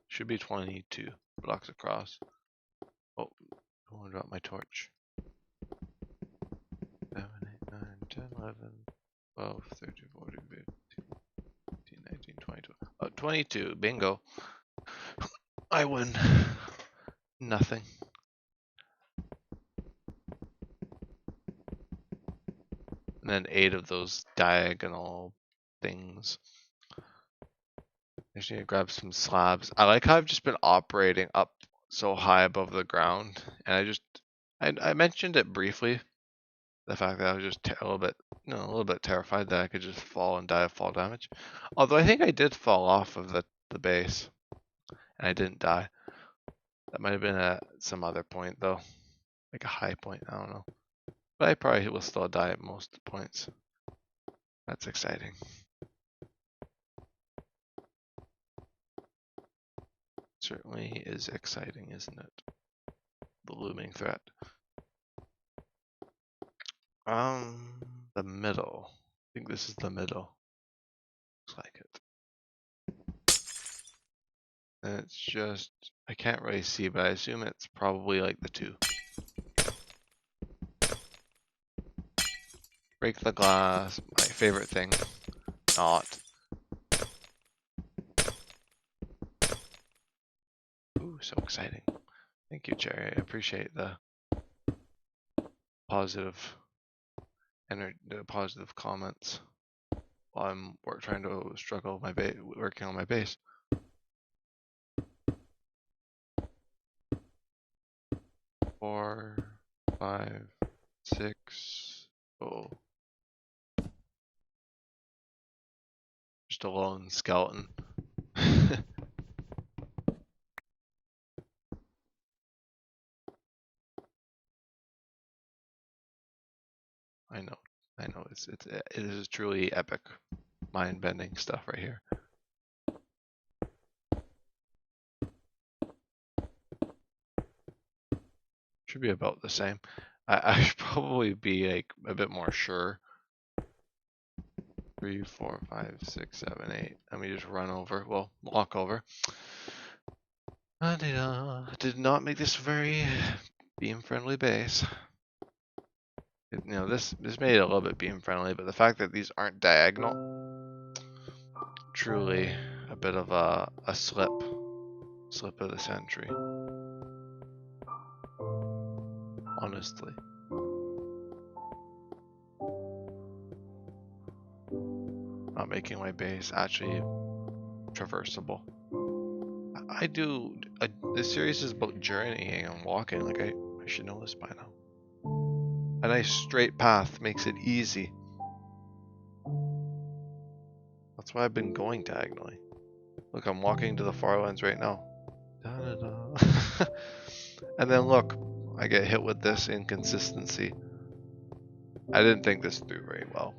Speaker 1: Should be 22 blocks across. Oh, I want to drop my torch. 7, 8, 9, 10, 11, 12, 13, 14, 15, 19, 22. Oh, 22. Bingo. I win. Nothing. And then 8 of those diagonal things. I just need to grab some slabs. I like how I've just been operating up so high above the ground, and I mentioned it briefly, the fact that I was just a little bit terrified that I could just fall and die of fall damage. Although I think I did fall off of the base, and I didn't die. That might have been at some other point though, like a high point. I don't know, but I probably will still die at most points. That's exciting. Certainly is exciting, isn't it? The looming threat. The middle. I think this is the middle. Looks like it. And it's just, I can't really see, but I assume it's probably like the 2. Break the glass, my favorite thing. Not. Ooh, so exciting. Thank you, Jerry. I appreciate the positive the positive comments while I'm trying to struggle my working on my base. Four, 5, 6. Oh. Just a lone skeleton. I know, it is truly epic, mind-bending stuff right here. Should be about the same. I should probably be like a bit more sure. 3, 4, 5, 6, 7, 8. Let me just run over. Well, walk over. I did not make this very beam-friendly base. This made it a little bit beam-friendly, but the fact that these aren't diagonal, truly a bit of a slip of the century. Honestly. Not making my base actually traversable. This series is about journeying and walking, like I should know this by now. A nice straight path makes it easy. That's why I've been going diagonally. Look, I'm walking to the Farlands right now. Da-da-da. And then look, I get hit with this inconsistency. I didn't think this through very well.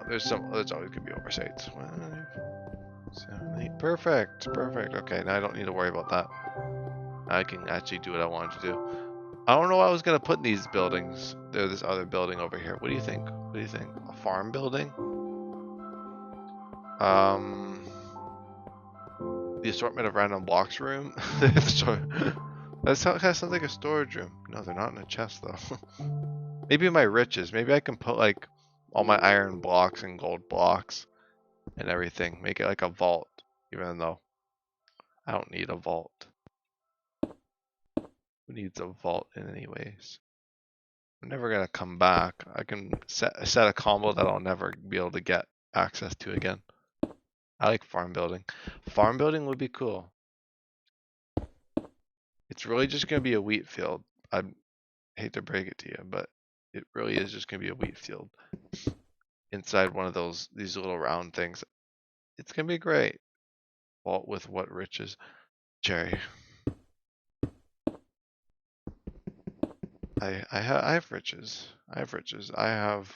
Speaker 1: There's always gonna be oversights. 5, 7, 8. Perfect. Okay, now I don't need to worry about that. I can actually do what I wanted to do. I don't know what I was gonna put in these buildings. There's this other building over here. What do you think? What do you think? A farm building? The assortment of random blocks room. That kind of sounds like a storage room. No, they're not in a chest though. Maybe my riches. Maybe I can put like all my iron blocks and gold blocks and everything. Make it like a vault, even though I don't need a vault. Who needs a vault in anyways? I'm never gonna come back. I can set a combo that I'll never be able to get access to again. I like farm building. Farm building would be cool. It's really just gonna be a wheat field. I hate to break it to you, but it really is just gonna be a wheat field inside one of these little round things. It's gonna be great. Vault with what riches? Jerry. I have riches. I have riches. I have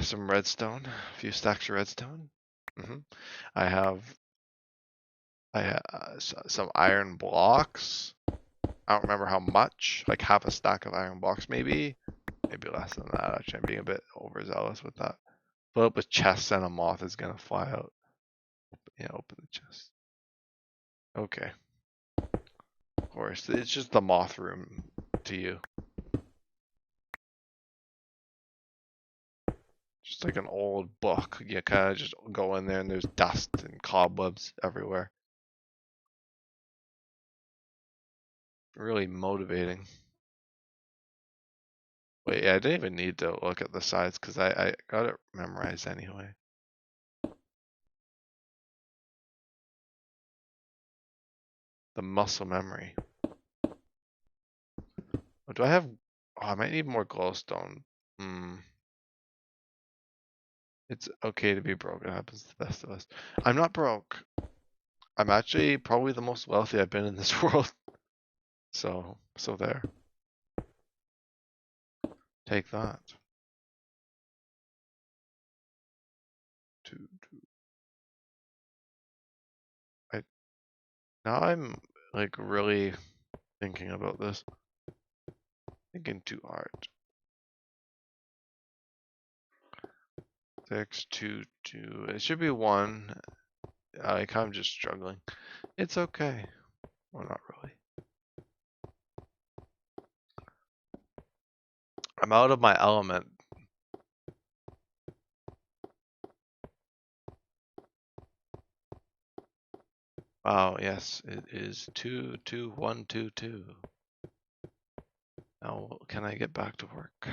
Speaker 1: some redstone, a few stacks of redstone. I have some iron blocks. I don't remember how much, like half a stack of iron blocks maybe. Maybe less than that, actually. I'm being a bit overzealous with that. Fill up with chests and a moth is gonna fly out. Yeah, open the chest. Okay. Of course, it's just the moth room to you. Just like an old book. You kind of just go in there and there's dust and cobwebs everywhere. Really motivating. Wait, yeah, I didn't even need to look at the sides because I got it memorized anyway. The muscle memory. Oh, do I have... Oh, I might need more glowstone. It's okay to be broke. It happens to the best of us. I'm not broke. I'm actually probably the most wealthy I've been in this world. So there. Take that. Now I'm like really thinking about this. Thinking too hard. 6, 2, 2. It should be 1. Like I'm just struggling. It's okay. Well, not really. I'm out of my element. Wow, yes, it is 2, 2, 1, 2, 2. Now, can I get back to work?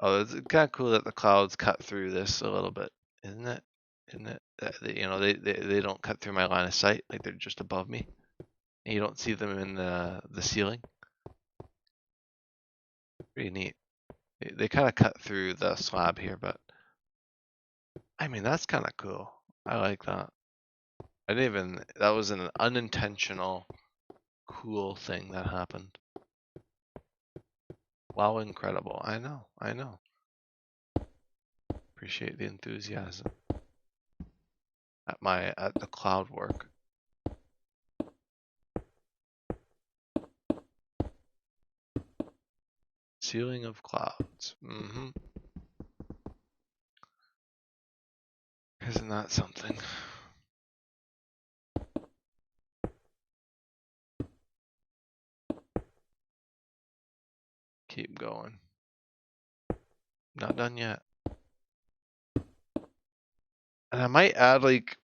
Speaker 1: Oh, it's kind of cool that the clouds cut through this a little bit, isn't it? Isn't it? You know, they don't cut through my line of sight, like they're just above me, and you don't see them in the ceiling. Pretty neat. They kind of cut through the slab here, but I mean that's kind of cool. I like that. I didn't even. That was an unintentional, cool thing that happened. Wow, incredible! I know. I know. Appreciate the enthusiasm at the cloud work. Ceiling of clouds. Isn't that something? Keep going. Not done yet. And I might add like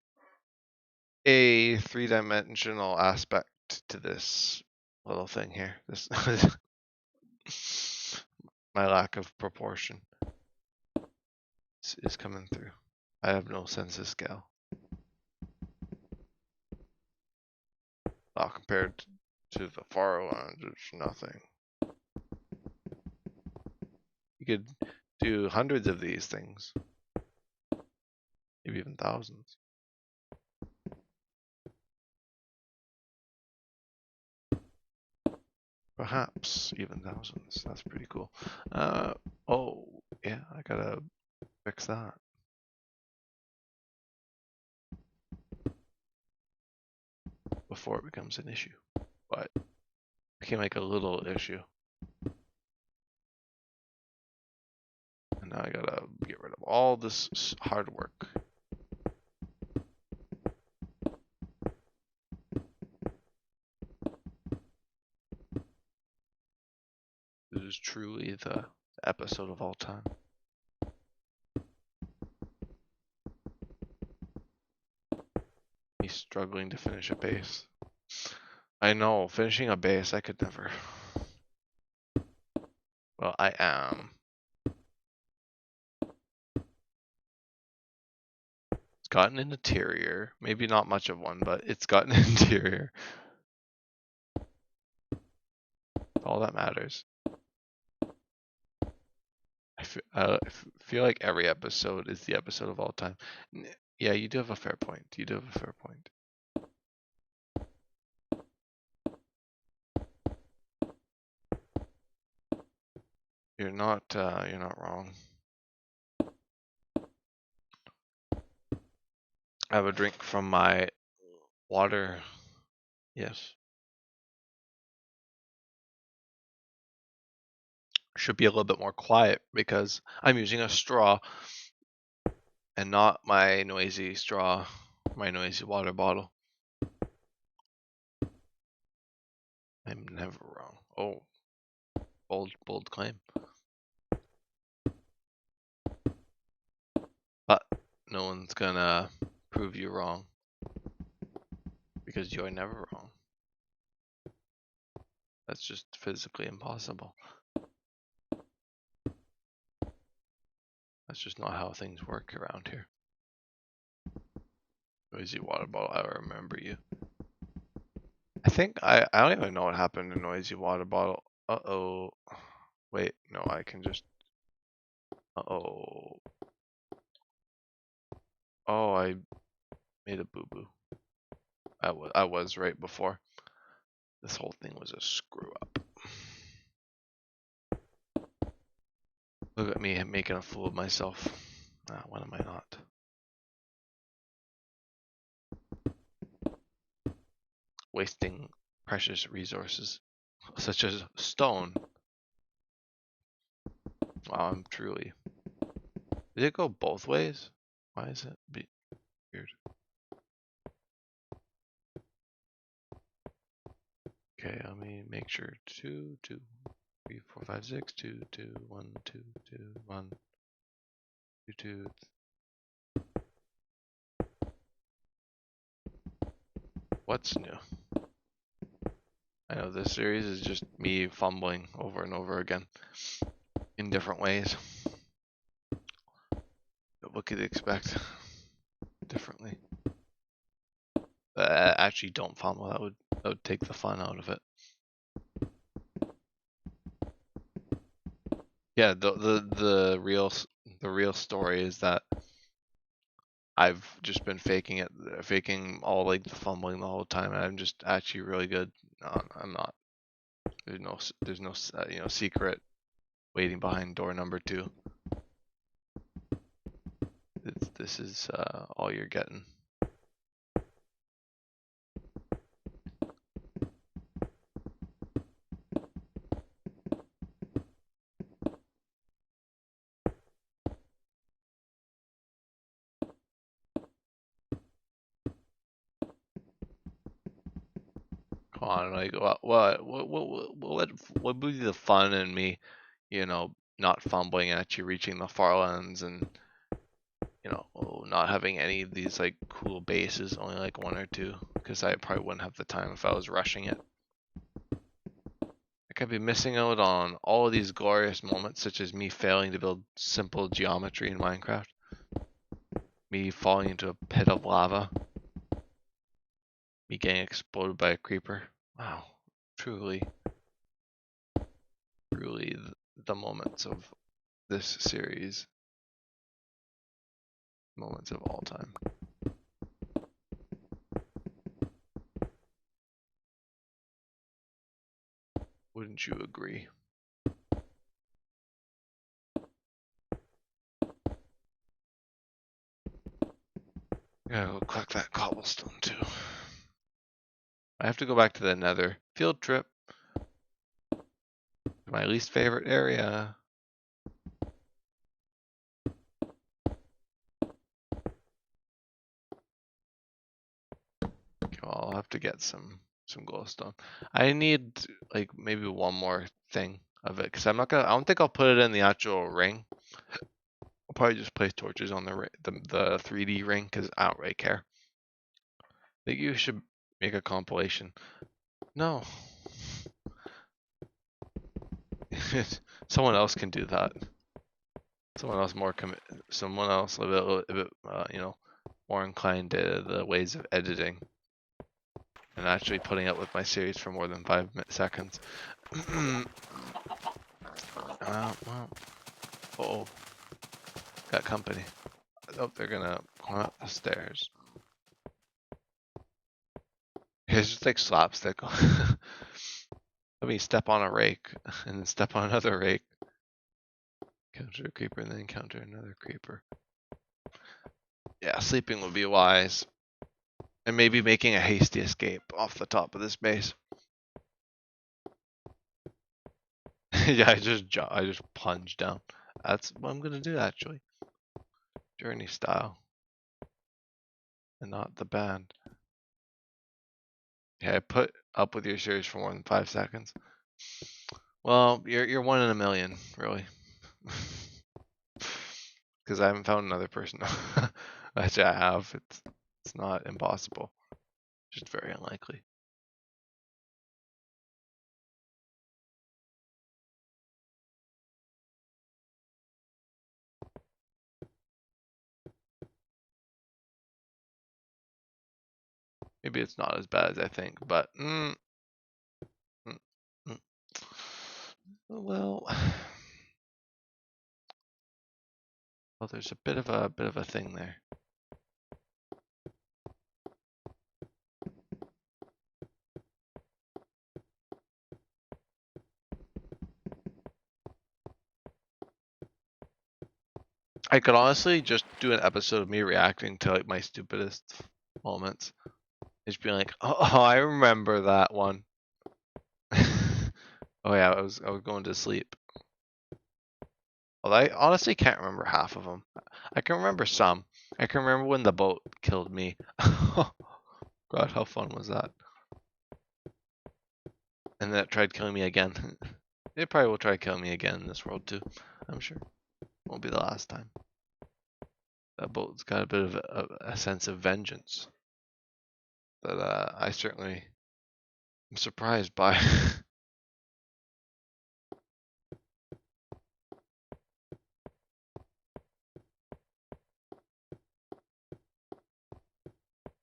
Speaker 1: a 3-dimensional aspect to this little thing here. This my lack of proportion is coming through. I have no sense of scale. Compared to the Farlands, it's nothing. You could do hundreds of these things. Maybe even thousands. Perhaps even thousands. That's pretty cool. Oh, yeah, I gotta fix that. before it becomes an issue. But it became like a little issue. And now I gotta get rid of all this hard work. This is truly the episode of all time. Me struggling to finish a base. I know, finishing a base I could never. Well, I am. It's got an interior. Maybe not much of one, but it's got an interior. All that matters. I feel like every episode is the episode of all time. Yeah, you do have a fair point. You do have a fair point. You're not wrong. I have a drink from my water. Yes. Should be a little bit more quiet because I'm using a straw and not my noisy straw, my noisy water bottle. I'm never wrong. Oh, bold claim. But no one's gonna prove you wrong because you're never wrong. That's just physically impossible. That's just not how things work around here. Noisy water bottle, I remember you. I think I don't even know what happened to noisy water bottle. Uh-oh. Wait, no, I can just. Uh-oh. Oh, I made a boo-boo. I was right before. This whole thing was a screw up. Look at me making a fool of myself. When am I not? Wasting precious resources, such as stone. Wow, I'm truly. Did it go both ways? Why is it weird? Okay, let me make sure. 2, 2, 3, 4, 5, 6, 2, 2, 1, 2, 2, 1, 2, 2. What's new? I know this series is just me fumbling over and over again in different ways. But what could you expect differently? Actually, don't fumble. That would take the fun out of it. Yeah, the real story is that I've just been faking it, faking all like the fumbling the whole time, and I'm just actually really good. No, I'm not. There's no secret waiting behind door number 2. This is all you're getting. Come on, like what would be the fun in me, not fumbling and actually reaching the Farlands and not having any of these like cool bases, only like 1 or 2, because I probably wouldn't have the time if I was rushing it. I could be missing out on all of these glorious moments, such as me failing to build simple geometry in Minecraft, me falling into a pit of lava, me getting exploded by a creeper. Wow, truly the moments of this series, moments of all time. Wouldn't you agree? Yeah, go collect that cobblestone too. I have to go back to the Nether. Field trip. My least favorite area. Okay, well, I'll have to get some glowstone. I need like maybe one more thing of it because I'm not gonna. I don't think I'll put it in the actual ring. I'll probably just place torches on the 3D ring because I don't really care. I think you should make a compilation. No. Someone else can do that. Someone else more commit. Someone else a bit you know, more inclined to the ways of editing and actually putting up with my series for more than 5 seconds. Well, oh, got company. Oh, they're gonna climb up the stairs. It's just like slapstick. Let me step on a rake and then step on another rake. Counter a creeper and then encounter another creeper. Yeah, sleeping would be wise. And maybe making a hasty escape off the top of this base. Yeah, I just plunge down. That's what I'm gonna do actually. Journey style. And not the band. Yeah, put up with your series for more than 5 seconds. Well, you're one in a million, really. Because I haven't found another person. Actually, I have. It's not impossible. Just very unlikely. Maybe it's not as bad as I think, but mm, well, well, there's a bit of a thing there. I could honestly just do an episode of me reacting to like my stupidest moments. Just being like, oh, I remember that one. Oh yeah, I was going to sleep. Well, I honestly can't remember half of them. I can remember some. I can remember when the boat killed me. God, how fun was that? And then it tried killing me again. It probably will try killing me again in this world too. I'm sure. Won't be the last time. That boat's got a bit of a sense of vengeance that I certainly am surprised by.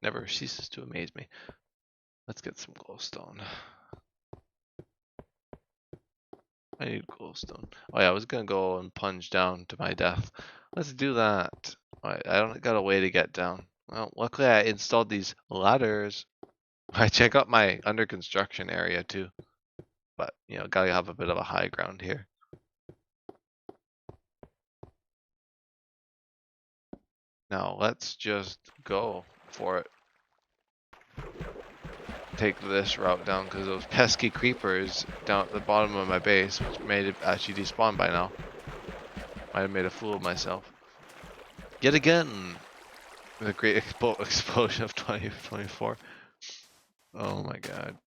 Speaker 1: Never ceases to amaze me. Let's get some glowstone. I need glowstone. Oh yeah, I was gonna go and plunge down to my death. Let's do that. I don't got a way to get down. Well, luckily I installed these ladders. I check out my under construction area too. But, you know, gotta have a bit of a high ground here. Now let's just go for it. Take this route down because those pesky creepers down at the bottom of my base, which made it actually despawn by now. Might have made a fool of myself. Yet again, with a great explosion of 2024. Oh my god,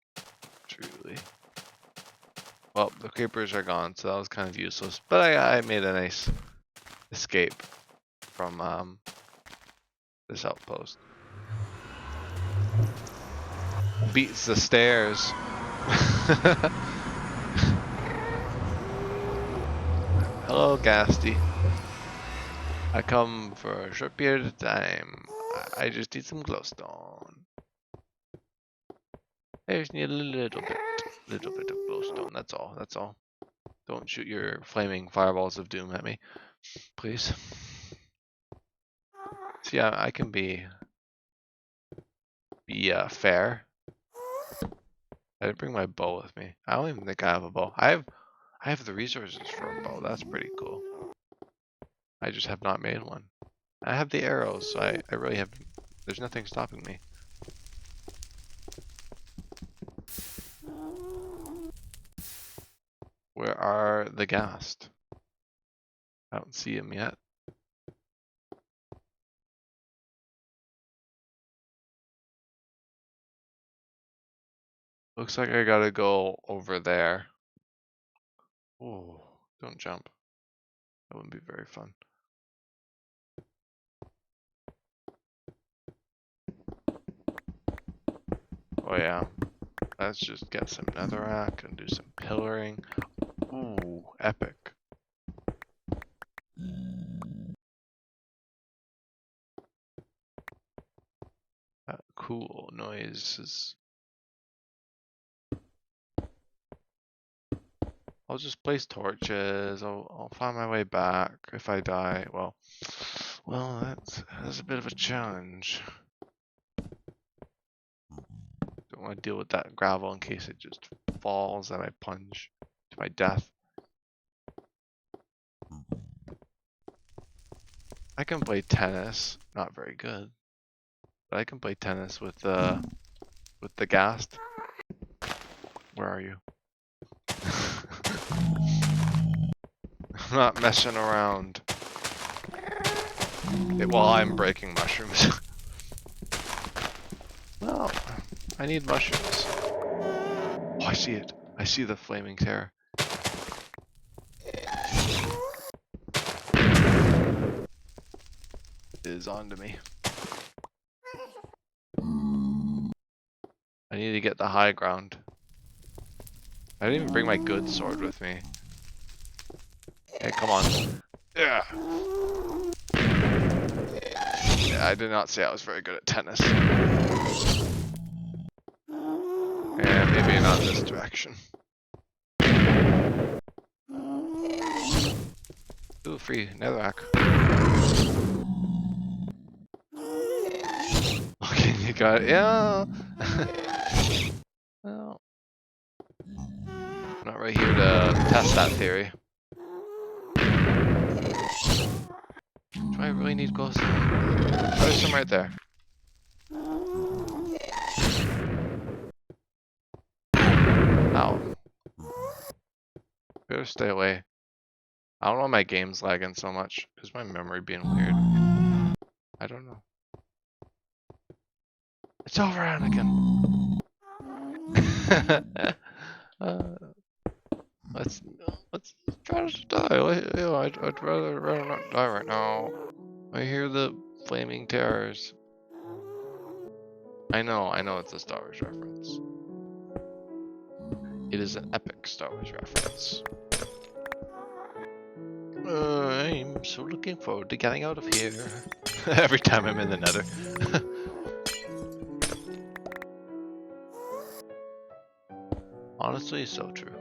Speaker 1: truly. Well, the creepers are gone, so that was kind of useless. But I made a nice escape from this outpost. Beats the stairs. Hello, Gasty. I come for a short period of time. I just need some glowstone. I just need a little bit of glowstone. That's all. That's all. Don't shoot your flaming fireballs of doom at me, please. See, I can be fair. I didn't bring my bow with me. I don't even think I have a bow. I have the resources for a bow. That's pretty cool. I just have not made one. I have the arrows, so I really have. There's nothing stopping me. Where are the ghast? I don't see him yet. Looks like I gotta go over there. Oh, don't jump. That wouldn't be very fun. Oh yeah. Let's just get some netherrack and do some pillaring. Ooh, epic. Cool noises. I'll just place torches. I'll find my way back if I die. Well, that's a bit of a challenge. Don't want to deal with that gravel in case it just falls and I plunge to my death. I can play tennis, not very good, but I can play tennis with the ghast. Where are you? I'm not messing around. While I'm breaking mushrooms. Well, I need mushrooms. Oh, I see it. I see the flaming terror. It is onto me. I need to get the high ground. I didn't even bring my good sword with me. Hey, come on. Yeah. I did not say I was very good at tennis. And maybe not this direction. Ooh, free netherrack. Okay, you got it. Yeah. Well, I'm not right here to test that theory. Do I really need glowstone? Oh, there's some right there. Ow. Better stay away. I don't know why my game's lagging so much. Is my memory being weird? I don't know. It's over, Anakin. Let's try not to die. I'd rather not die right now. I hear the flaming terrors. I know it's a Star Wars reference. It is an epic Star Wars reference. I'm so looking forward to getting out of here. Every time I'm in the nether. Honestly, so true.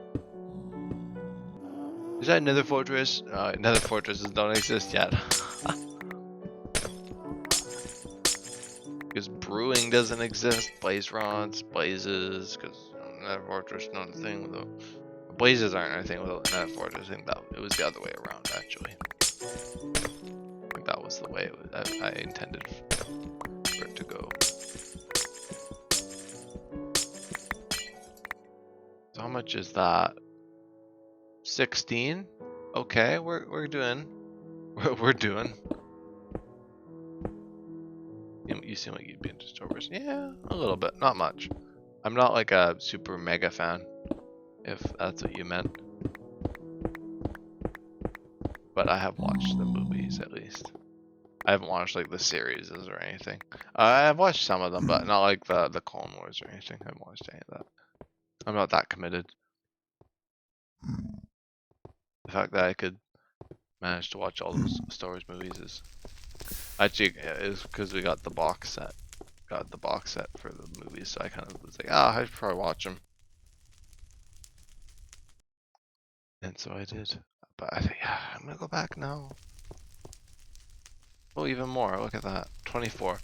Speaker 1: Is that Nether Fortress? Nether Fortresses don't exist yet. Because brewing doesn't exist. Blaze rods, blazes, because Nether Fortress not a thing without. Blazes aren't a thing without Nether Fortress. I think that it was the other way around, actually. I think that was the way it was, I intended for it to go. So how much is that? 16? Okay, we're doing. We're doing. You seem like you'd be into Star Wars. Yeah, a little bit, not much. I'm not like a super mega fan, if that's what you meant. But I have watched the movies at least. I haven't watched like the series or anything. I've watched some of them, but not like the Clone Wars or anything. I haven't watched any of that. I'm not that committed. The fact that I could manage to watch all those Star Wars movies is actually is because we got the box set. Got the box set for the movies, so I kind of was like, I should probably watch them. And so I did. But I think, yeah, I'm gonna go back now. Oh, even more. Look at that. 24.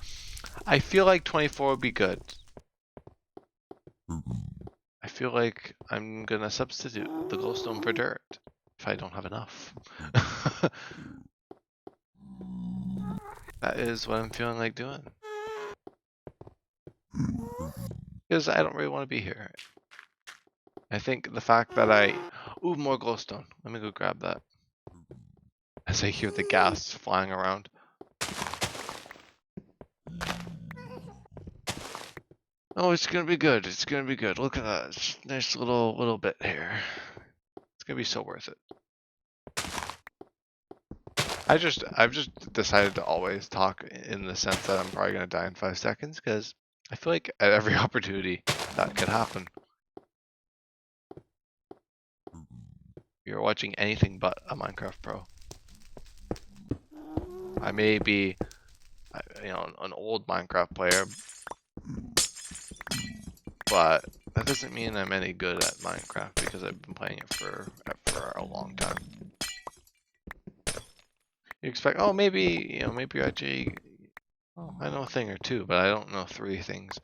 Speaker 1: I feel like 24 would be good. I feel like I'm gonna substitute the glowstone for dirt if I don't have enough. That is what I'm feeling like doing. Because I don't really want to be here. I think the fact that Ooh, more glowstone. Let me go grab that. As I hear the gas flying around. Oh, it's gonna be good. It's gonna be good. Look at that. Nice little bit here. It's gonna be so worth it. I've just decided to always talk in the sense that I'm probably gonna die in 5 seconds because I feel like at every opportunity that could happen. You're watching anything but a Minecraft pro. I may be, an old Minecraft player, but that doesn't mean I'm any good at Minecraft because I've been playing it for a long time. You expect, oh, maybe, maybe you're actually, oh, I know a thing or two, but I don't know 3 things.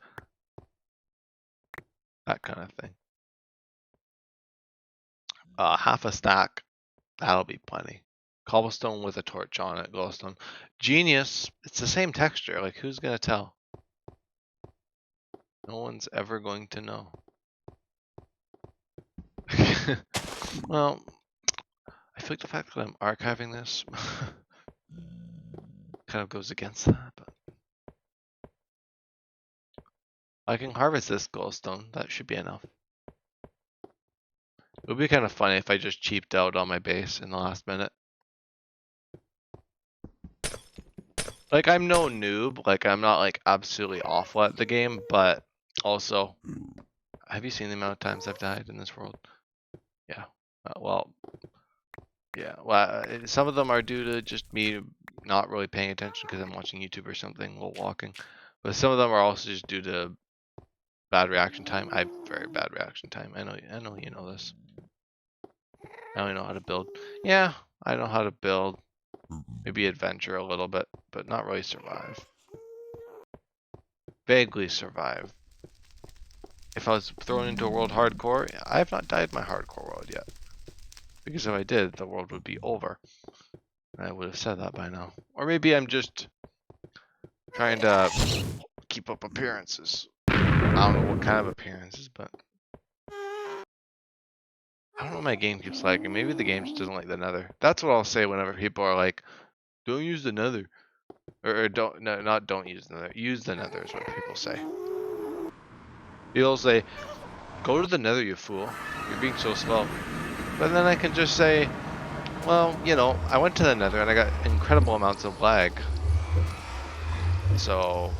Speaker 1: That kind of thing. Half a stack, that'll be plenty. Cobblestone with a torch on it, glowstone. Genius, it's the same texture, like who's gonna tell? No one's ever going to know. Well, I feel like the fact that I'm archiving this kind of goes against that, but I can harvest this glowstone. That should be enough. It would be kind of funny if I just cheaped out on my base in the last minute. Like, I'm no noob. Like, I'm not, like, absolutely awful at the game, but also, have you seen the amount of times I've died in this world? Yeah. Some of them are due to just me not really paying attention because I'm watching YouTube or something while walking. But some of them are also just due to bad reaction time. I have very bad reaction time. I know you know this. I only know how to build. Yeah, I know how to build. Maybe adventure a little bit, but not really survive. Vaguely survive. If I was thrown into a world hardcore, I have not died my hardcore world yet. Because if I did, the world would be over. I would have said that by now. Or maybe I'm just trying to keep up appearances. I don't know what kind of appearances, but I don't know what my game keeps lagging. Maybe the game just doesn't like the nether. That's what I'll say whenever people are like, don't use the nether. Or don't, no, not don't use the nether. Use the nether is what people say. People say, go to the nether, you fool. You're being so slow. But then I can just say, well, I went to the nether and I got incredible amounts of lag. So,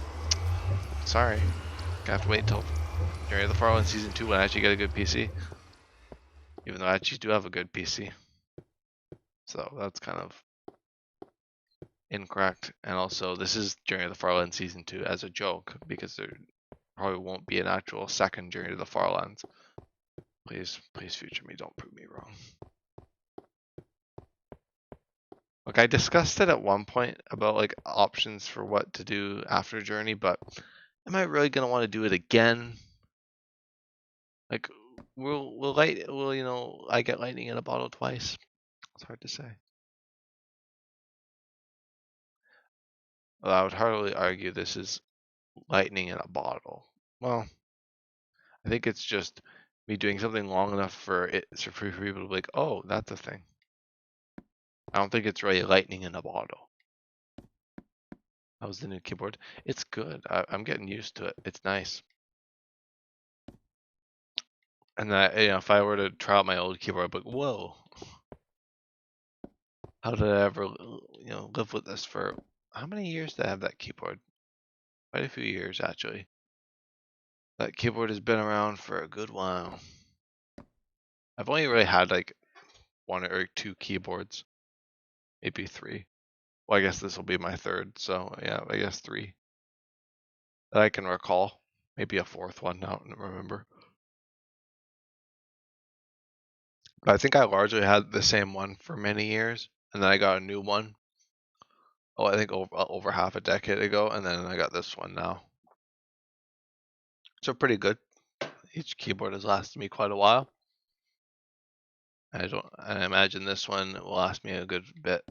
Speaker 1: sorry. I have to wait until Journey of the Farlands Season 2 when I actually get a good PC. Even though I actually do have a good PC. So that's kind of incorrect. And also, this is Journey of the Farlands Season 2 as a joke, because there probably won't be an actual second Journey to the Farlands. Please future me, don't prove me wrong. Look, I discussed it at one point about like options for what to do after Journey, but am I really gonna want to do it again? Like, I get lightning in a bottle twice? It's hard to say. Well, I would hardly argue this is lightning in a bottle. Well, I think it's just me doing something long enough for people to be like, oh, that's a thing. I don't think it's really lightning in a bottle. How's the new keyboard? It's good. I'm getting used to it. It's nice. And that, if I were to try out my old keyboard, I'd be like, whoa. How did I ever, live with this for, how many years did I have that keyboard? Quite a few years, actually. That keyboard has been around for a good while. I've only really had like 1 or 2 keyboards. Maybe 3. Well, I guess this will be my 3rd, so yeah, I guess 3. That I can recall. Maybe a 4th one, I don't remember. But I think I largely had the same one for many years, and then I got a new one. Oh, I think over half a decade ago, and then I got this one now. So pretty good. Each keyboard has lasted me quite a while. I imagine this one will last me a good bit.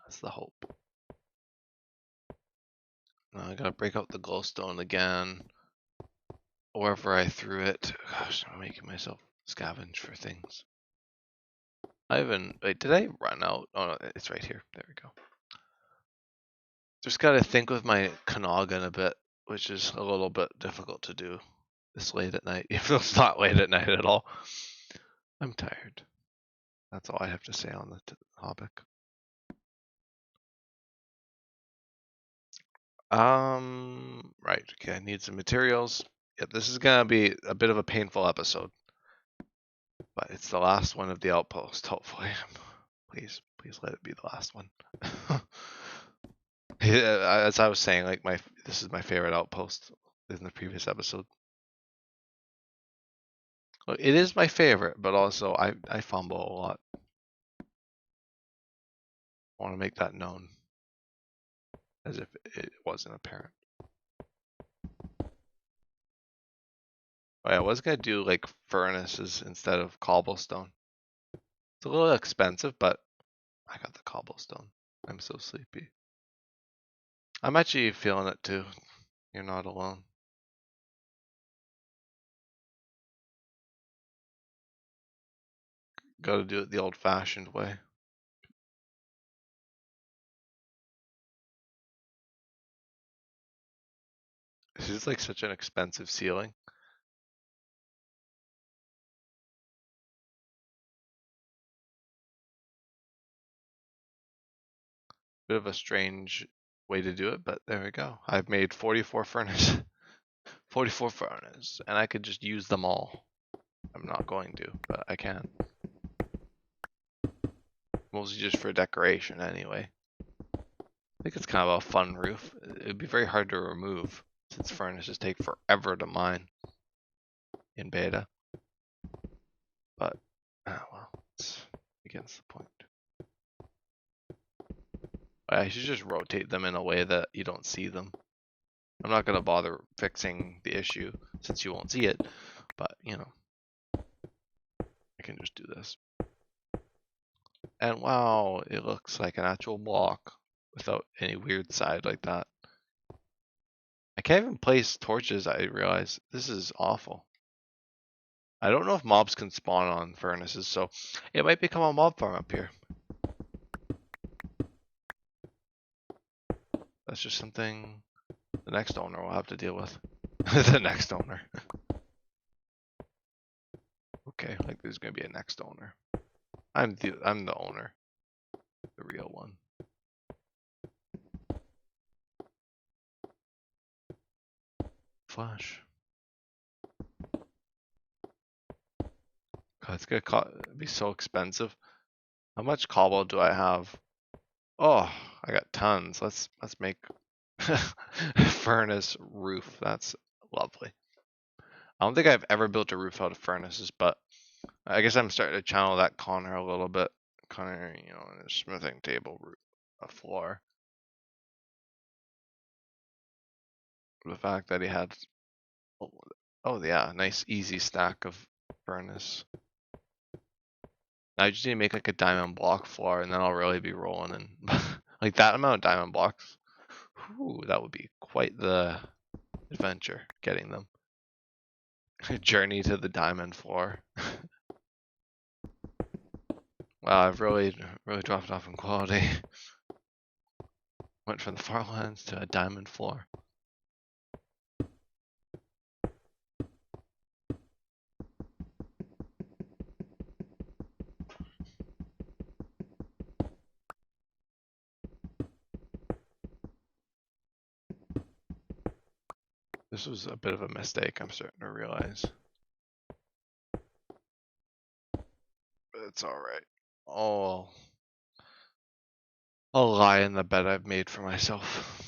Speaker 1: That's the hope. Now I gotta break out the glowstone again. Wherever I threw it. Gosh, I'm making myself scavenge for things. Wait, did I run out? Oh no, it's right here. There we go. Just gotta think with my Kanagan a bit, which is a little bit difficult to do this late at night, even though it's not late at night at all. I'm tired. That's all I have to say on the topic. Right, okay, I need some materials. Yep, this is gonna be a bit of a painful episode. But it's the last one of the Outpost, hopefully. Please let it be the last one. As I was saying, like this is my favorite Outpost in the previous episode. Look, it is my favorite, but also I fumble a lot. I want to make that known, as if it wasn't apparent. Oh yeah, I was gonna do like furnaces instead of cobblestone. It's a little expensive, but I got the cobblestone. I'm so sleepy. I'm actually feeling it too. You're not alone. Gotta do it the old-fashioned way. This is like such an expensive ceiling. Bit of a strange way to do it, but there we go. I've made 44 furnace. 44 furnace, and I could just use them all. I'm not going to, but I can. Mostly just for decoration anyway. I think it's kind of a fun roof. It'd be very hard to remove since furnaces take forever to mine in beta. But, well, it's against the point. I should just rotate them in a way that you don't see them. I'm not going to bother fixing the issue since you won't see it, but, you know, I can just do this. And wow, it looks like an actual block without any weird side like that. I can't even place torches, I realize. This is awful. I don't know if mobs can spawn on furnaces, so it might become a mob farm up here. That's just something the next owner will have to deal with. The next owner. Okay, like there's gonna be a next owner. I'm the owner. The real one. Flash. God, it's gonna be so expensive. How much cobble do I have? Oh, I got tons. Let's make furnace roof. That's lovely. I don't think I've ever built a roof out of furnaces, but I guess I'm starting to channel that Connor a little bit. Connor, you know, in his smithing table, a floor. The fact that he had, oh yeah, nice easy stack of furnace. Now I just need to make like a diamond block floor, and then I'll really be rolling in. Like that amount of diamond blocks. Whew, that would be quite the adventure, getting them. Journey to the diamond floor. Wow, I've really dropped off in quality. Went from the Farlands to a diamond floor. This was a bit of a mistake, I'm starting to realize. But it's alright. Oh, I'll lie in the bed I've made for myself.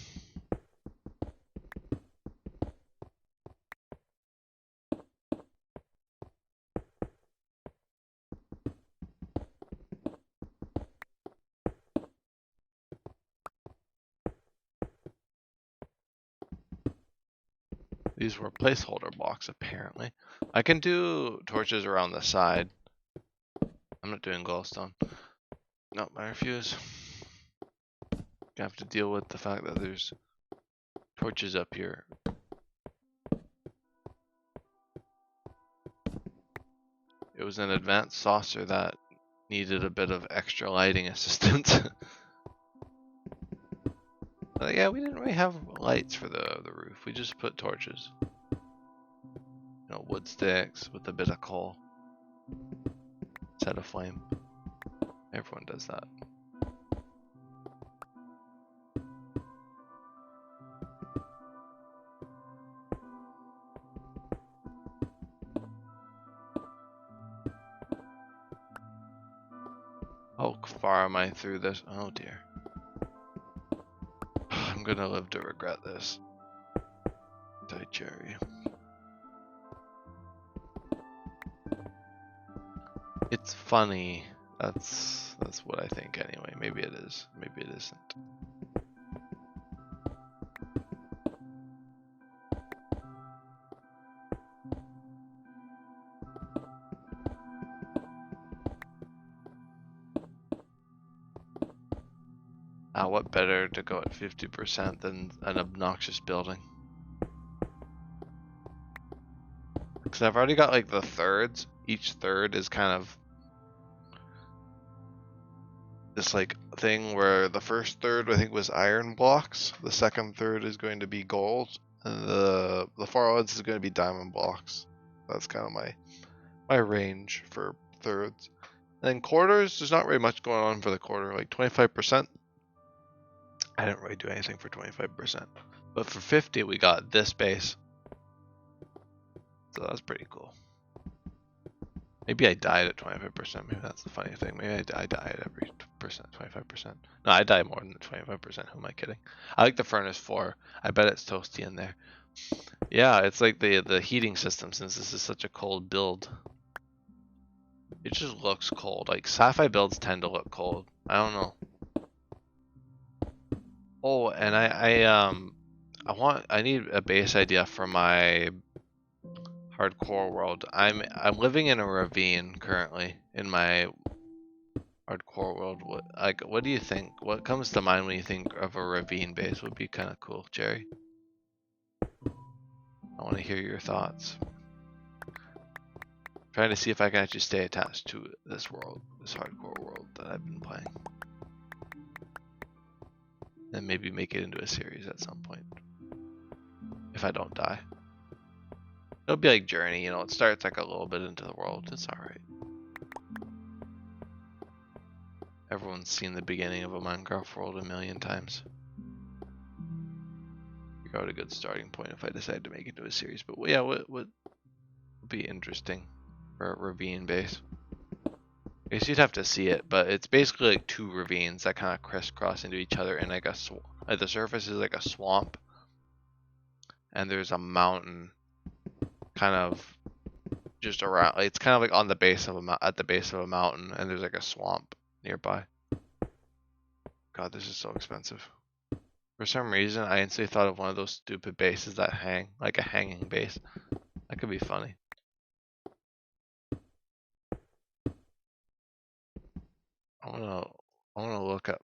Speaker 1: These were placeholder blocks, apparently. I can do torches around the side. I'm not doing glowstone. Nope, I refuse. Gonna have to deal with the fact that there's torches up here. It was an advanced saucer that needed a bit of extra lighting assistance. Yeah, we didn't really have lights for the roof. We just put torches. You know, wood sticks with a bit of coal. Set a flame. Everyone does that. How far am I through this? Oh dear. I'm gonna live to regret this. Die, Cherry. It's funny. That's what I think anyway. Maybe it is. Maybe it isn't. What better to go at 50% than an obnoxious building? Because I've already got like the thirds. Each third is kind of this like thing where the first third I think was iron blocks. The second third is going to be gold, and the Farlands is going to be diamond blocks. That's kind of my range for thirds. And then quarters, there's not really much going on for the quarter. Like 25%. I didn't really do anything for 25%. But for 50, we got this base. So that's pretty cool. Maybe I died at 25%. Maybe that's the funny thing. Maybe I died at every 25%. No, I died more than 25%. Who am I kidding? I like the furnace 4. I bet it's toasty in there. Yeah, it's like the heating system, since this is such a cold build. It just looks cold. Like sci-fi builds tend to look cold. I don't know. Oh, and I need a base idea for my hardcore world. I'm living in a ravine currently in my hardcore world. What do you think? What comes to mind when you think of a ravine base? Would be kind of cool, Jerry. I want to hear your thoughts. Trying to see if I can actually stay attached to this world, this hardcore world that I've been playing. And maybe make it into a series at some point. If I don't die. It'll be like Journey, you know, it starts like a little bit into the world. It's alright. Everyone's seen the beginning of a Minecraft world a million times. Figure out a good starting point if I decide to make it into a series. But yeah, what would be interesting for a ravine base? I guess you'd have to see it, but it's basically like two ravines that kind of crisscross into each other, and like the surface is like a swamp, and there's a mountain kind of just around. It's kind of like on the base of at the base of a mountain, and there's like a swamp nearby. God, this is so expensive. For some reason, I instantly thought of one of those stupid bases that hang, like a hanging base. That could be funny. I wanna look up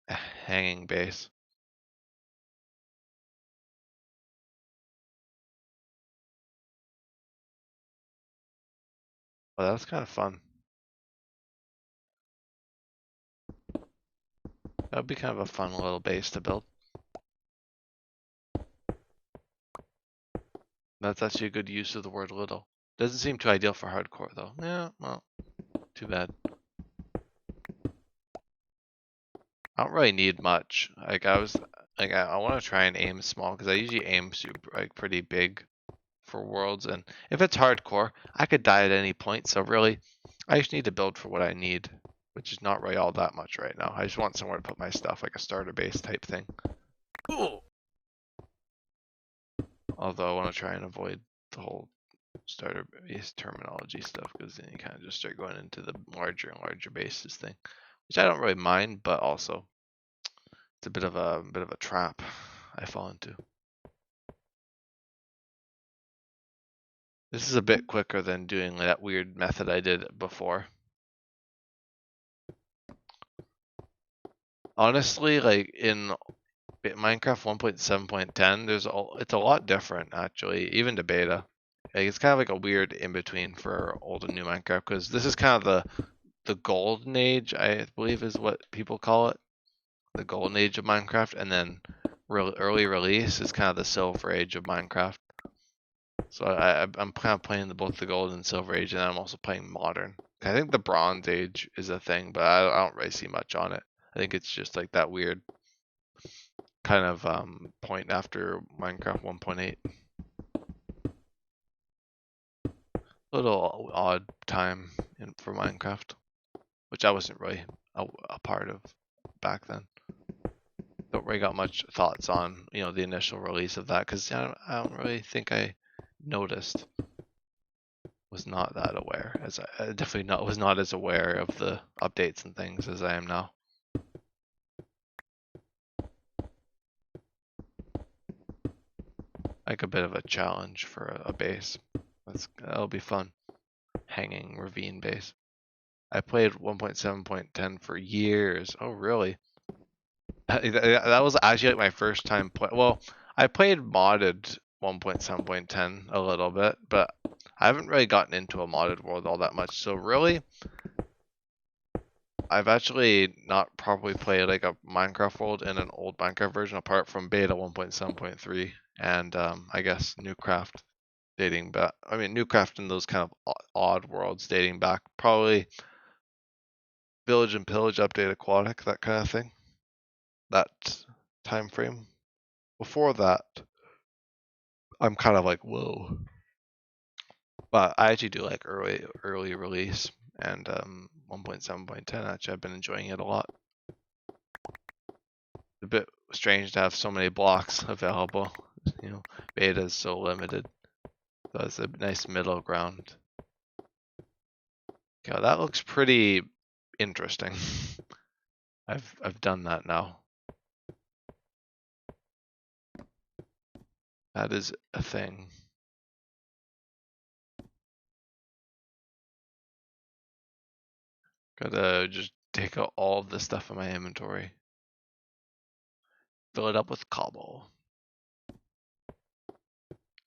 Speaker 1: a hanging base. Well, that was kind of fun. That would be kind of a fun little base to build. That's actually a good use of the word little. Doesn't seem too ideal for hardcore though. Yeah, well, too bad. I don't really need much. Like I want to try and aim small because I usually aim super, like pretty big for worlds, and if it's hardcore, I could die at any point. So really, I just need to build for what I need, which is not really all that much right now. I just want somewhere to put my stuff, like a starter base type thing. Ooh. Although I want to try and avoid the whole starter base terminology stuff, because then you kind of just start going into the larger and larger bases thing, which I don't really mind, but also it's a bit of a trap I fall into. This is a bit quicker than doing that weird method I did before. Honestly, like in Minecraft 1.7.10, it's a lot different actually, even to beta. Like, it's kind of like a weird in between for old and new Minecraft, because this is kind of the golden age, I believe is what people call it, the golden age of Minecraft, and then early release is kind of the silver age of Minecraft. So I'm kind of playing both the gold and silver age, and I'm also playing modern. I think the bronze age is a thing, but I don't really see much on it. I think it's just like that weird kind of point after Minecraft 1.8. Little odd time for Minecraft, which I wasn't really a part of back then. Don't really got much thoughts on the initial release of that, because I don't really think I noticed. Was not that aware, as I definitely was not as aware of the updates and things as I am now. Like a bit of a challenge for a base. That'll be fun. Hanging ravine base. I played 1.7.10 for years. Oh, really? That was actually like my first time play. Well, I played modded 1.7.10 a little bit, but I haven't really gotten into a modded world all that much. So really, I've actually not properly played like a Minecraft world in an old Minecraft version, apart from beta 1.7.3 and I guess Newcraft dating back. I mean, Newcraft and those kind of odd worlds dating back, probably Village and Pillage, Update Aquatic, that kind of thing. That time frame. Before that, I'm kind of like, whoa. But I actually do like early release and 1.7.10. Actually, I've been enjoying it a lot. A bit strange to have so many blocks available. Beta is so limited. So it's a nice middle ground. Yeah, that looks pretty interesting. I've done that now. That is a thing. Gotta just take out all of the stuff in my inventory. Fill it up with cobble.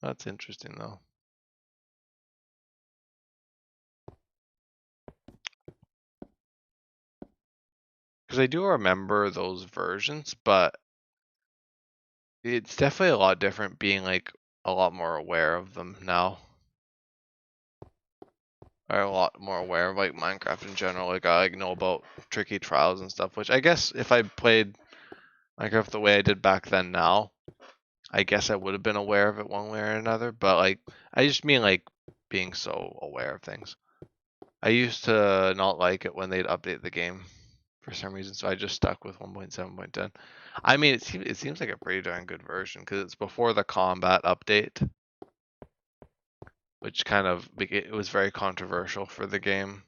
Speaker 1: That's interesting though. Because I do remember those versions, but it's definitely a lot different being like a lot more aware of them now. Or a lot more aware of like Minecraft in general. Like I know about tricky trials and stuff, which I guess if I played Minecraft the way I did back then now, I guess I would have been aware of it one way or another. But like I just mean like being so aware of things. I used to not like it when they'd update the game for some reason, so I just stuck with 1.7.10. I mean, it seems like a pretty darn good version because it's before the combat update, which kind of it was very controversial for the game,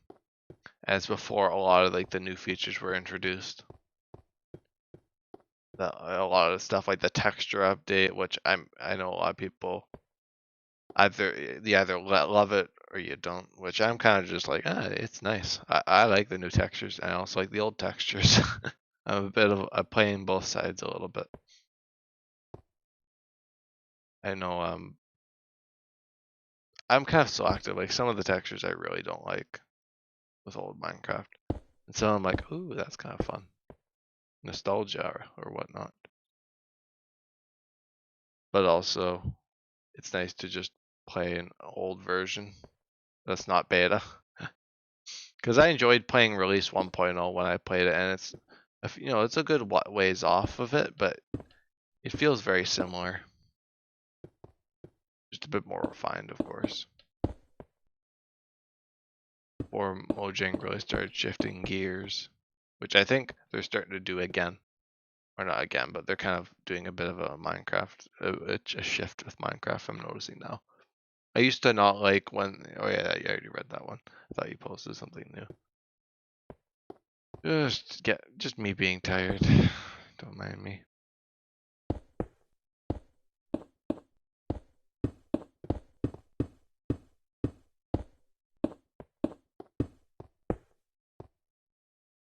Speaker 1: and it's before a lot of like the new features were introduced. A lot of stuff like the texture update, which I know a lot of people you either love it or you don't, which I'm kind of just like, it's nice. I like the new textures, and I also like the old textures. I'm playing both sides a little bit. I know I'm kind of selective. Like some of the textures I really don't like with old Minecraft, and so I'm like, ooh, that's kind of fun, nostalgia or whatnot. But also, it's nice to just play an old version that's not beta. Because I enjoyed playing Release 1.0 when I played it, and it's a good ways off of it, but it feels very similar. Just a bit more refined, of course. Or Mojang really started shifting gears, which I think they're starting to do again. Or not again, but they're kind of doing a bit of a Minecraft, a shift with Minecraft I'm noticing now. I used to not like when, oh yeah, you already read that one. I thought you posted something new. Just me being tired. Don't mind me.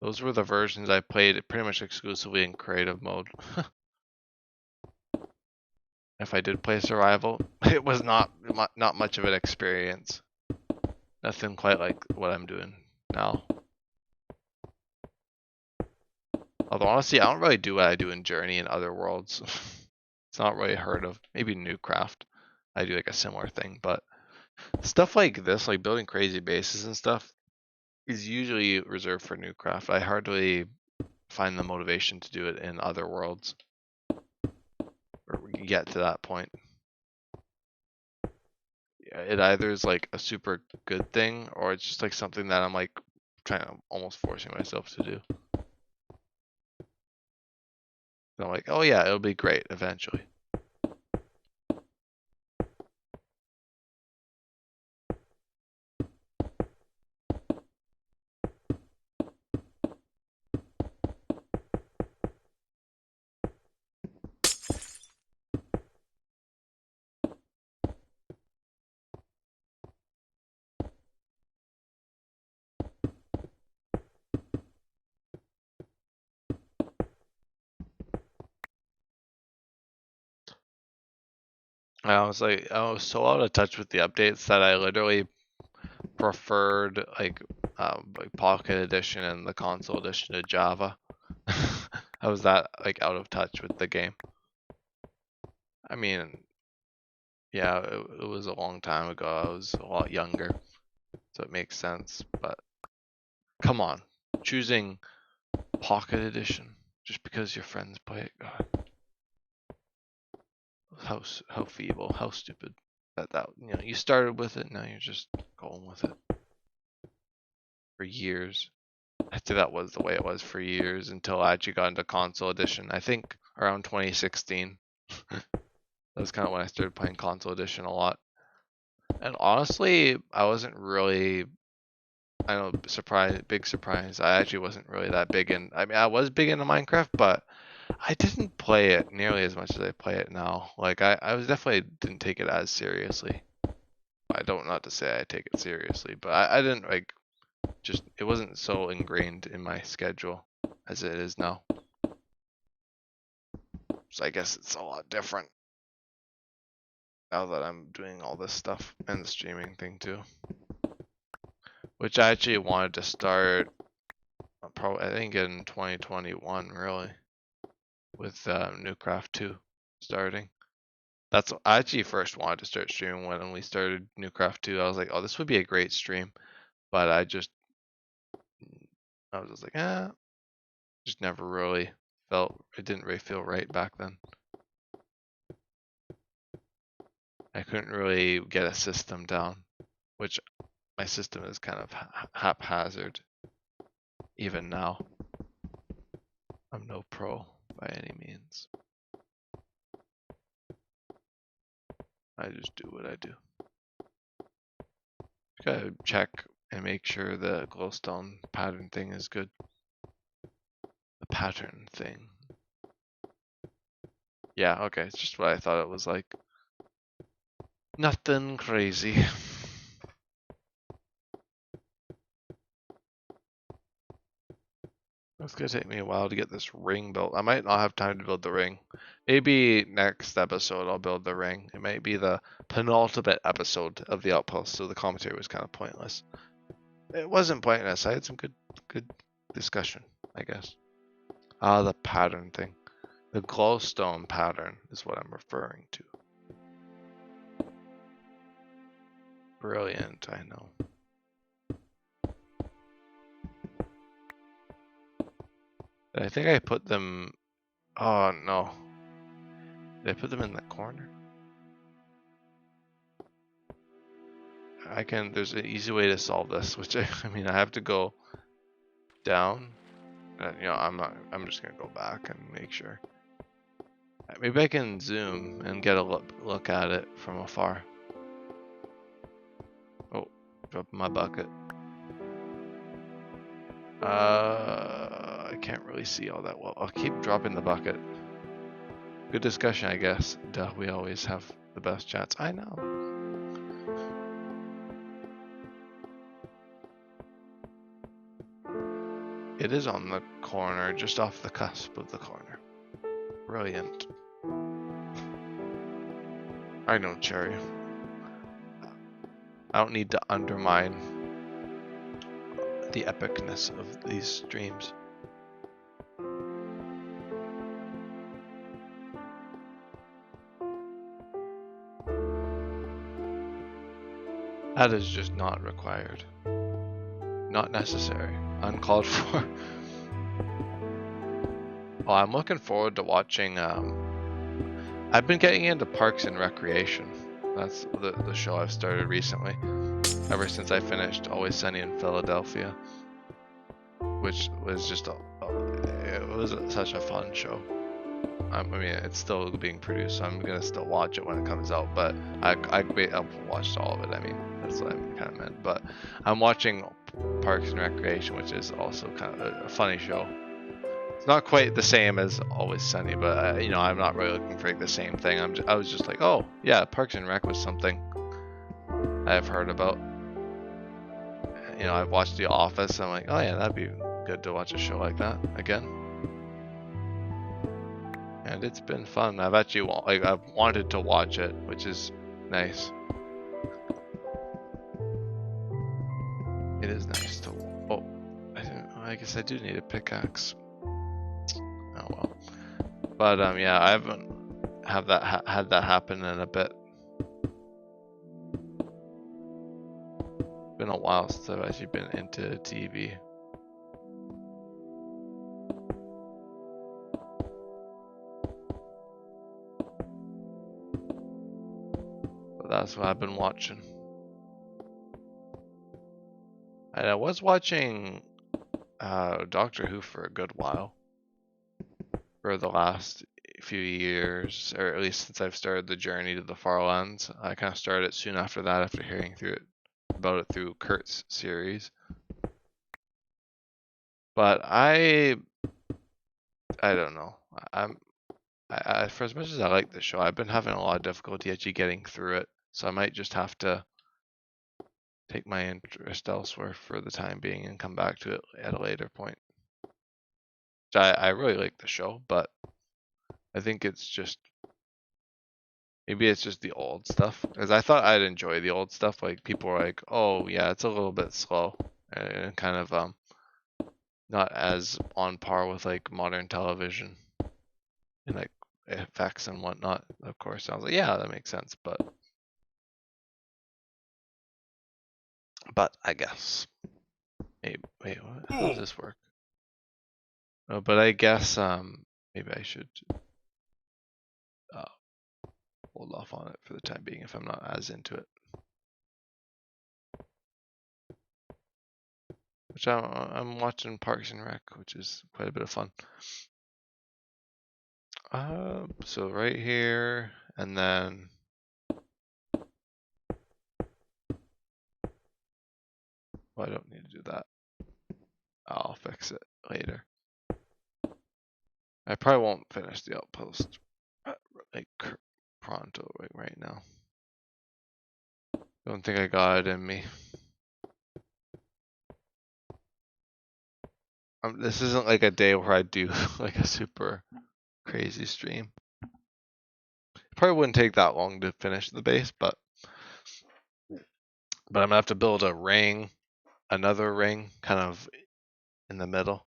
Speaker 1: Those were the versions I played pretty much exclusively in creative mode. if I did play survival, it was not much of an experience. Nothing quite like what I'm doing now. Although honestly, I don't really do what I do in Journey and other worlds. It's not really heard of. Maybe Newcraft, I do like a similar thing, but stuff like this, like building crazy bases and stuff, is usually reserved for Newcraft. I hardly find the motivation to do it in other worlds, or get to that point. Yeah, it either is like a super good thing, or it's just like something that I'm like trying to almost forcing myself to do. And I'm like, oh yeah, it'll be great eventually. I was so out of touch with the updates that I literally preferred like Pocket Edition and the console edition to Java. I was that like out of touch with the game. I mean, yeah, it was a long time ago. I was a lot younger, so it makes sense. But come on, choosing Pocket Edition just because your friends play it. God, how feeble, how stupid. That you started with it, now you're just going with it for years. I think that was the way it was for years until I actually got into console edition. I think around 2016. That was kind of when I started playing console edition a lot. And honestly, I wasn't really, I know, big surprise. I actually wasn't really that big in, I mean, I was big into Minecraft, but I didn't play it nearly as much as I play it now. Like, I was definitely didn't take it as seriously. I don't, not to say I take it seriously, but I didn't like, just, it wasn't so ingrained in my schedule as it is now. So I guess it's a lot different now that I'm doing all this stuff and the streaming thing too. Which I actually wanted to start probably, I think in 2021 really, with Newcraft 2 starting. I actually first wanted to start streaming when we started Newcraft 2. I was like, oh, this would be a great stream. But I was just like, just never really it didn't really feel right back then. I couldn't really get a system down, which my system is kind of haphazard even now. I'm no pro by any means. I just do what I do. Gotta check and make sure the glowstone pattern thing is good. The pattern thing. Yeah, okay, it's just what I thought it was like. Nothing crazy. It's gonna take me a while to get this ring built. I might not have time to build the ring. Maybe next episode I'll build the ring. It might be the penultimate episode of the Outpost, so the commentary was kind of pointless. It wasn't pointless. I had some good discussion, I guess. The pattern thing. The glowstone pattern is what I'm referring to. Brilliant, I know. I think I put them... Oh, no. Did I put them in the corner? There's an easy way to solve this, which I mean, I have to go down. I'm just gonna go back and make sure. Maybe I can zoom and get a look at it from afar. Oh, drop my bucket. I can't really see all that well. I'll keep dropping the bucket. Good discussion, I guess. Duh, we always have the best chats. I know. It is on the corner, just off the cusp of the corner. Brilliant. I know, Cherry. I don't need to undermine the epicness of these streams. That is just not required. Not necessary. Uncalled for. Oh, I'm looking forward to watching, I've been getting into Parks and Recreation. That's the show I've started recently. Ever since I finished Always Sunny in Philadelphia. Which was just it was such a fun show. I mean, it's still being produced, so I'm gonna still watch it when it comes out. But I've watched all of it. I mean, that's what I kind of meant. But I'm watching Parks and Recreation, which is also kind of a funny show. It's not quite the same as Always Sunny, but you know, I'm not really looking for the same thing. I was just like, oh yeah, Parks and Rec was something I've heard about. You know, I've watched The Office. And I'm like, oh yeah, that'd be good to watch a show like that again. And it's been fun. I've actually I've wanted to watch it, which is nice. It is nice to. Oh, I guess I do need a pickaxe. Oh well. But yeah, I haven't had that happen in a bit. Been a while since I've actually been into TV. But that's what I've been watching. And I was watching Doctor Who for a good while. For the last few years, or at least since I've started the journey to the Farlands. I kind of started it soon after that, after hearing about it through Kurt's series. But I don't know. For as much as I like the show, I've been having a lot of difficulty actually getting through it. So I might just have to take my interest elsewhere for the time being and come back to it at a later point. I really like the show, but I think it's just maybe it's just the old stuff. Because I thought I'd enjoy the old stuff. Like people were like, "Oh yeah, it's a little bit slow," and kind of not as on par with like modern television and like effects and whatnot. Of course, I was like, "Yeah, that makes sense," but I guess maybe wait, how does this work? No, but I guess maybe I should hold off on it for the time being if I'm not as into it. Which I'm watching Parks and Rec, which is quite a bit of fun. So right here, and then I don't need to do that. I'll fix it later. I probably won't finish the Outpost like pronto right now. Don't think I got it in me. This isn't like a day where I do like a super crazy stream. Probably wouldn't take that long to finish the base, but I'm gonna have to build a ring, another ring, kind of in the middle,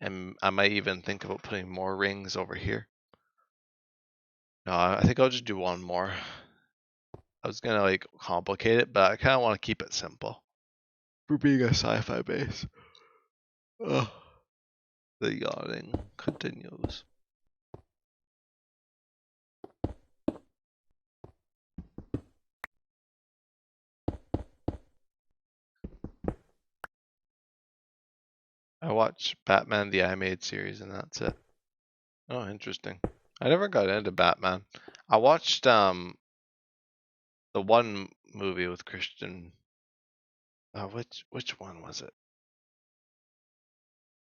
Speaker 1: and I might even think about putting more rings over here. No, I think I'll just do one more. I was gonna like complicate it, but I kind of want to keep it simple for being a sci-fi base. Ugh. The yawning continues. I watched Batman the Animated Series and that's it. Oh, interesting. I never got into Batman. I watched the one movie with Christian. Which one was it?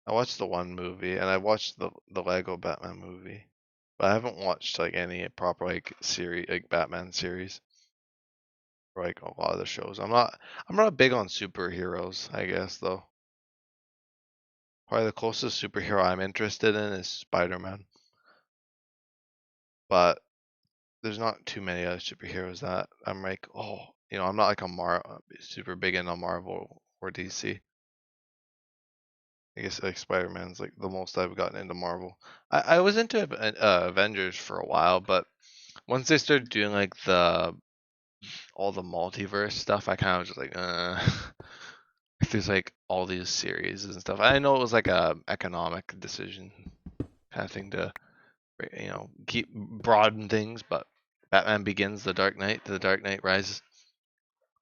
Speaker 1: I watched the one movie and I watched the Lego Batman movie, but I haven't watched like any proper like series like Batman series or like a lot of the shows. I'm not big on superheroes, I guess though. Probably the closest superhero I'm interested in is Spider-Man. But there's not too many other superheroes that I'm like, oh, you know, I'm not like super big into Marvel or DC. I guess like Spider-Man's like the most I've gotten into Marvel. I was into Avengers for a while, but once they started doing like all the multiverse stuff, I kind of just like, there's like all these series and stuff. I know it was like a economic decision kind of thing to, you know, keep broaden things, but Batman Begins, The Dark Knight, The Dark Knight Rises.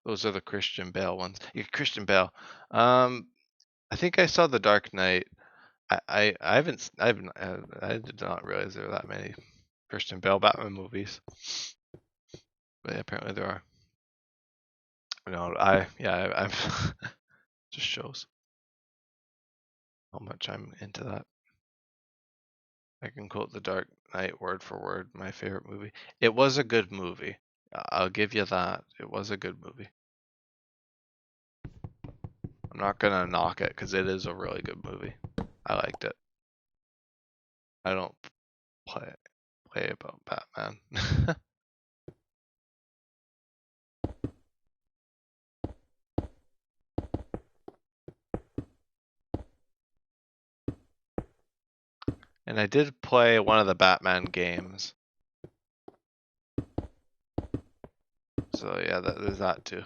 Speaker 1: Those are the Christian Bale ones. Yeah, Christian Bale. I think I saw The Dark Knight. I did not realize there were that many Christian Bale Batman movies, but yeah, apparently there are. No, I'm just shows how much I'm into that. I can quote The Dark Knight word for word, my favorite movie. It was a good movie. I'll give you that. It was a good movie. I'm not gonna knock it because it is a really good movie. I liked it. I don't play about Batman. And I did play one of the Batman games. So yeah, there's that too.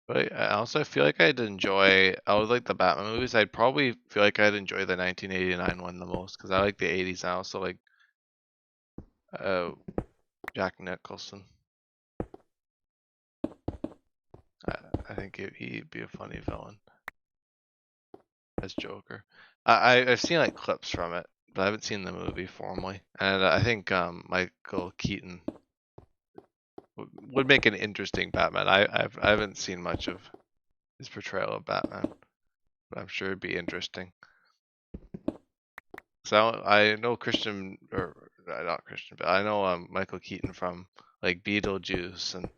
Speaker 1: But I also feel like I'd enjoy, I would like the Batman movies. I'd probably feel like I'd enjoy the 1989 one the most because I like the 80s. I also like uh, Jack Nicholson. I, I think he'd be a funny villain as Joker. I've seen like clips from it, but I haven't seen the movie formally. And I think Michael Keaton would make an interesting Batman. I haven't seen much of his portrayal of Batman, but I'm sure it'd be interesting. So I know Christian or not Christian, but I know Michael Keaton from like Beetlejuice and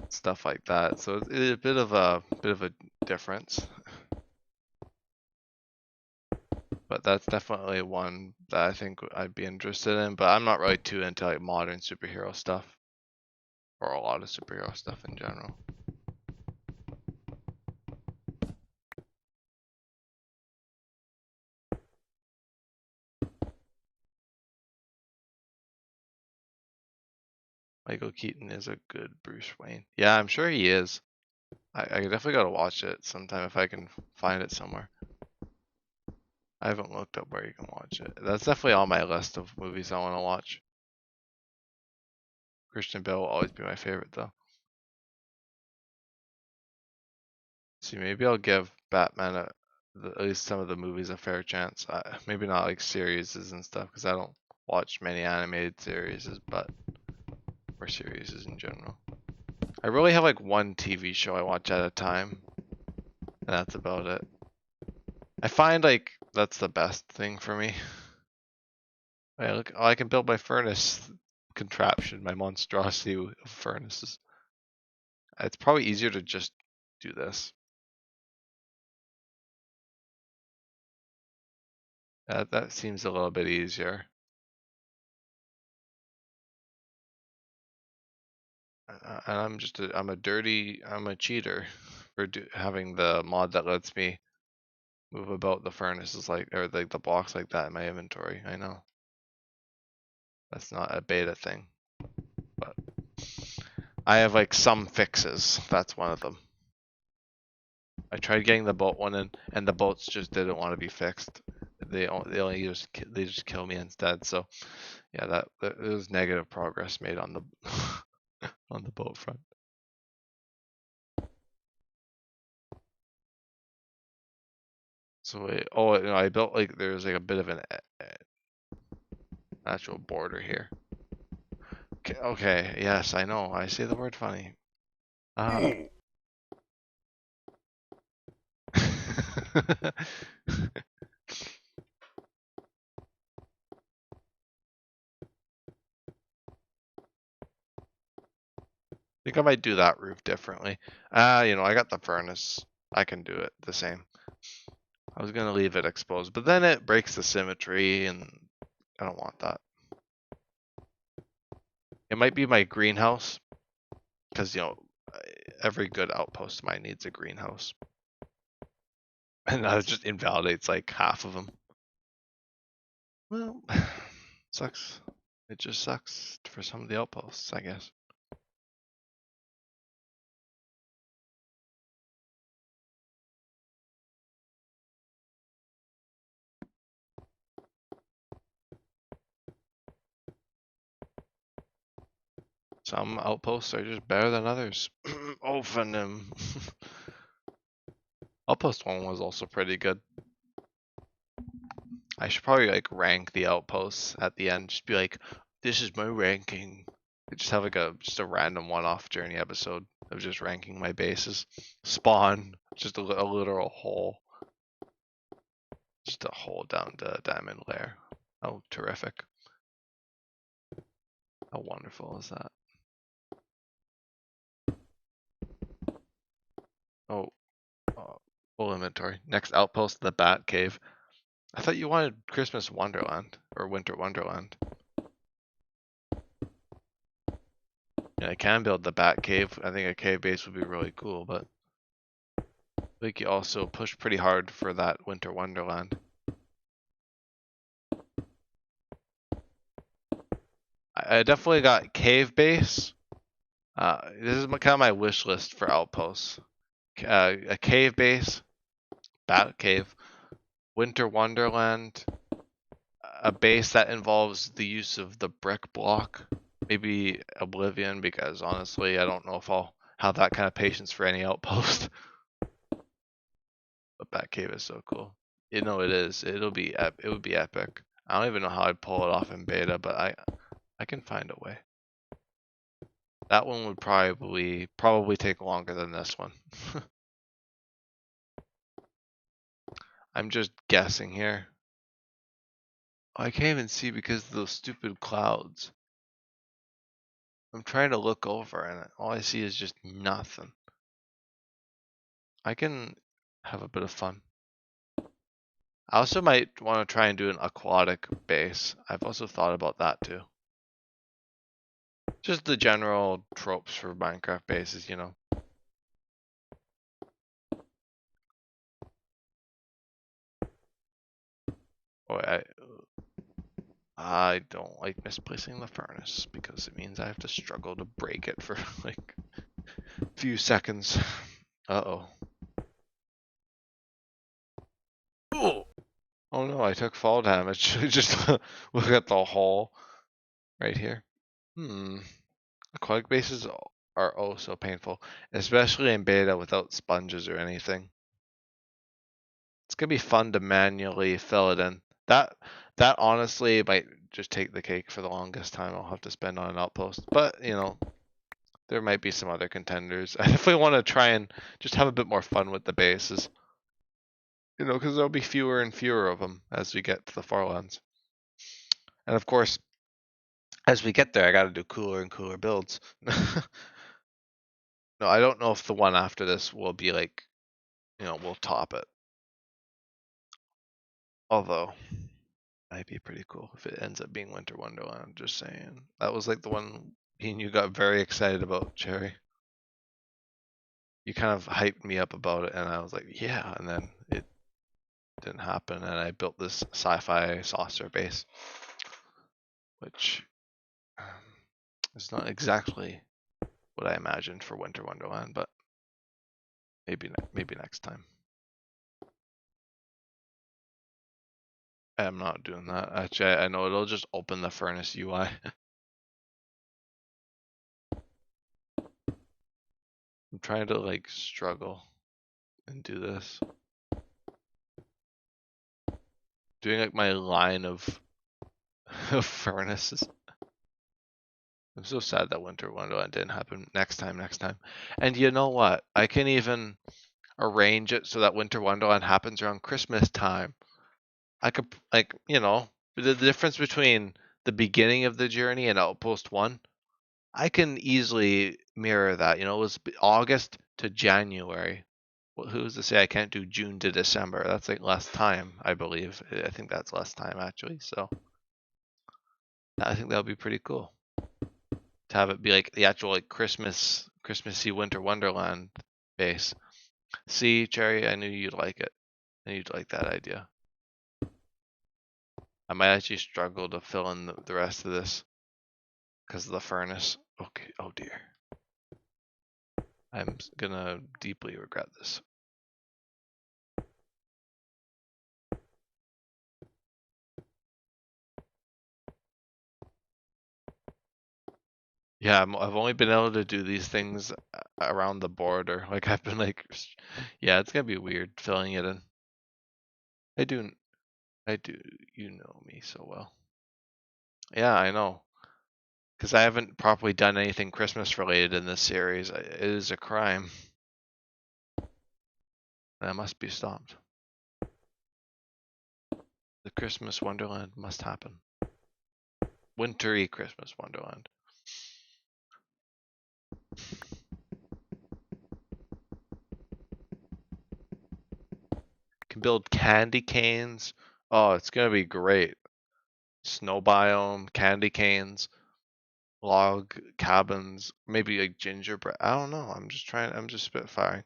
Speaker 1: stuff like that. So it's a bit of a difference. But that's definitely one that I think I'd be interested in. But I'm not really too into like modern superhero stuff or a lot of superhero stuff in general. Michael Keaton is a good Bruce Wayne. Yeah, I'm sure he is. I definitely gotta watch it sometime if I can find it somewhere. I haven't looked up where you can watch it. That's definitely on my list of movies I want to watch. Christian Bale will always be my favorite though. See, maybe I'll give Batman at least some of the movies a fair chance. Maybe not like series and stuff because I don't watch many animated series, but or series in general. I really have like one TV show I watch at a time, and that's about it. I find like that's the best thing for me. Look, oh, I can build my furnace contraption, my monstrosity of furnaces. It's probably easier to just do this. That seems a little bit easier. And I'm a cheater for having the mod that lets me move about the furnaces like, or like the blocks like that in my inventory. I know. That's not a beta thing, but I have like some fixes. That's one of them. I tried getting the boat one in, and the boats just didn't want to be fixed. They just kill me instead. So yeah, that there was negative progress made on the on the boat front. So you know, I built like there's like a bit of an actual border here. Okay, yes, I know. I say the word funny. think I might do that roof differently. I got the furnace. I can do it the same. I was gonna leave it exposed, but then it breaks the symmetry, and I don't want that. It might be my greenhouse, because every good outpost mine needs a greenhouse, and that just invalidates like half of them. Well, sucks. It just sucks for some of the outposts, I guess. Some outposts are just better than others. Ophanim. Outpost 1 was also pretty good. I should probably like rank the outposts at the end. Just be like, this is my ranking. Just have like just a random one-off journey episode of just ranking my bases. Spawn, just a literal hole. Just a hole down to Diamond Lair. Oh, terrific. How wonderful is that? Oh, full inventory. Next outpost, the Bat Cave. I thought you wanted Christmas Wonderland or Winter Wonderland. Yeah, I can build the Bat Cave. I think a cave base would be really cool, but I think you also push pretty hard for that Winter Wonderland. I definitely got cave base. This is kind of my wish list for outposts. A cave base, Bat Cave, Winter Wonderland, a base that involves the use of the brick block, maybe Oblivion, because honestly, I don't know if I'll have that kind of patience for any outpost. But Bat Cave is so cool. It is. It would be epic. I don't even know how I'd pull it off in beta, but I can find a way. That one would probably take longer than this one. I'm just guessing here. I can't even see because of those stupid clouds. I'm trying to look over and all I see is just nothing. I can have a bit of fun. I also might want to try and do an aquatic base. I've also thought about that too. Just the general tropes for Minecraft bases, Oh, I don't like misplacing the furnace because it means I have to struggle to break it for like a few seconds. Uh-oh. Oh no, I took fall damage. Just look at the hole right here. Aquatic bases are oh so painful, especially in beta without sponges or anything. It's gonna be fun to manually fill it in. That honestly might just take the cake for the longest time I'll have to spend on an outpost. But there might be some other contenders. I definitely want to try and just have a bit more fun with the bases. Because there'll be fewer and fewer of them as we get to the Farlands. And of course, as we get there, I got to do cooler and cooler builds. No, I don't know if the one after this will be like, we'll top it. Although, might be pretty cool if it ends up being Winter Wonderland. Just saying. That was like the one you got very excited about, Cherry. You kind of hyped me up about it, and I was like, yeah. And then it didn't happen, and I built this sci-fi saucer base, which is not exactly what I imagined for Winter Wonderland, but maybe next time. I'm not doing that. Actually, I know it'll just open the furnace UI. I'm trying to like struggle and do this. Doing like my line of furnaces. I'm so sad that Winter Wonderland didn't happen. Next time. And you know what? I can even arrange it so that Winter Wonderland happens around Christmas time. I could, like, you know, the difference between the beginning of the journey and Outpost 1, I can easily mirror that. You know, it was August to January. Well, who's to say I can't do June to December? That's like less time, I believe. I think that's less time actually. So I think that would be pretty cool to have it be like the actual like Christmassy Winter Wonderland base. See, Cherry, I knew you'd like it. I knew you'd like that idea. I might actually struggle to fill in the rest of this because of the furnace. Okay. Oh dear. I'm gonna deeply regret this. Yeah, I've only been able to do these things around the border. Like I've been like, yeah, it's gonna be weird filling it in. I do, I do. You know me so well. Yeah, I know. Because I haven't properly done anything Christmas related in this series. It is a crime. That must be stopped. The Christmas Wonderland must happen. Wintry Christmas Wonderland. Can build candy canes. Oh, it's gonna be great. Snow biome, candy canes, log cabins, maybe like gingerbread. I don't know. I'm just spitfiring.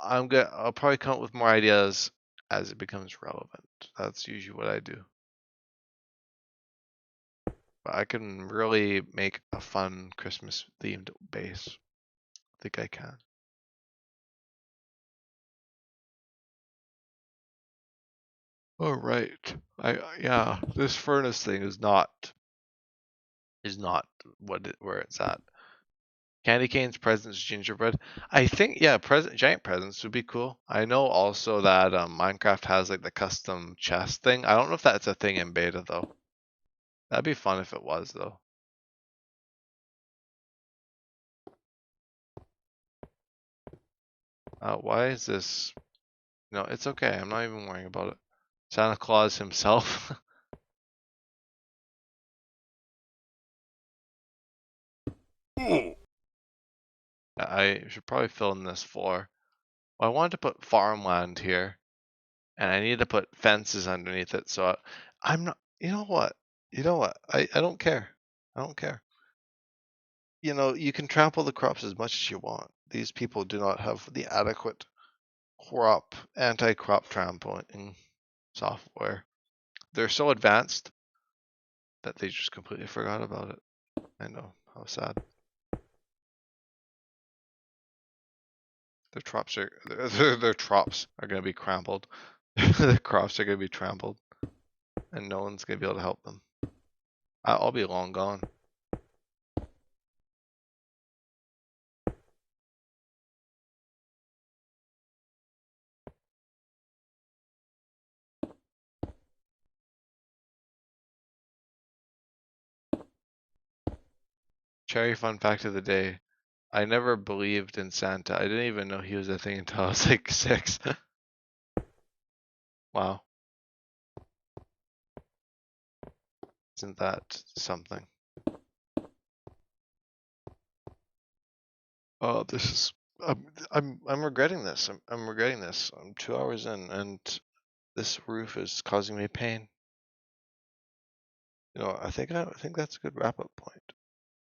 Speaker 1: I'll probably come up with more ideas as it becomes relevant. That's usually what I do. But I can really make a fun Christmas themed base. I think I can. Oh right. Yeah, this furnace thing is not where it's at. Candy canes, presents, gingerbread. I think yeah, giant presents would be cool. I know also that Minecraft has like the custom chest thing. I don't know if that's a thing in beta though. That'd be fun if it was though. Why is this? No, it's okay. I'm not even worrying about it. Santa Claus himself. I should probably fill in this floor. Well, I wanted to put farmland here, and I need to put fences underneath it. So I'm not. You know what? You know what? I don't care. I don't care. You know, you can trample the crops as much as you want. These people do not have the adequate anti-crop trampling software. They're so advanced that they just completely forgot about it. I know, how sad. Their crops are going to be trampled. Their crops are going to be trampled, and no one's going to be able to help them. I'll be long gone. Cherry fun fact of the day. I never believed in Santa. I didn't even know he was a thing until I was like 6. Wow. Isn't that something? Oh, this is. I'm regretting this. I'm regretting this. I'm 2 hours in, and this roof is causing me pain. You know, I think that's a good wrap up point.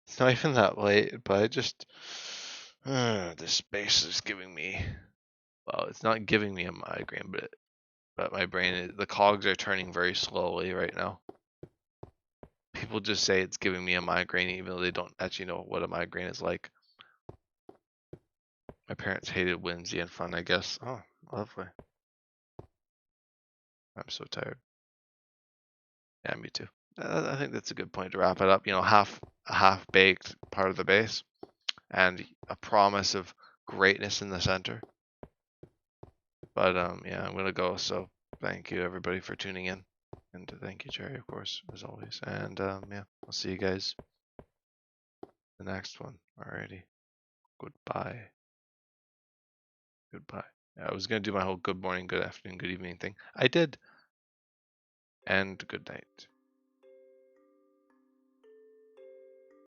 Speaker 1: It's not even that late, but I just this space is giving me. Well, it's not giving me a migraine, but my brain the cogs are turning very slowly right now. People just say it's giving me a migraine, even though they don't actually know what a migraine is like. My parents hated whimsy and fun, I guess. Oh, lovely. I'm so tired. Yeah, me too. I think that's a good point to wrap it up. You know, a half baked part of the base, and a promise of greatness in the center. But yeah, I'm gonna go. So thank you everybody for tuning in, and thank you Jerry, of course, as always. And yeah, I'll see you guys the next one. Alrighty. Goodbye. Goodbye. I was gonna do my whole good morning, good afternoon, good evening thing. I did. And good night.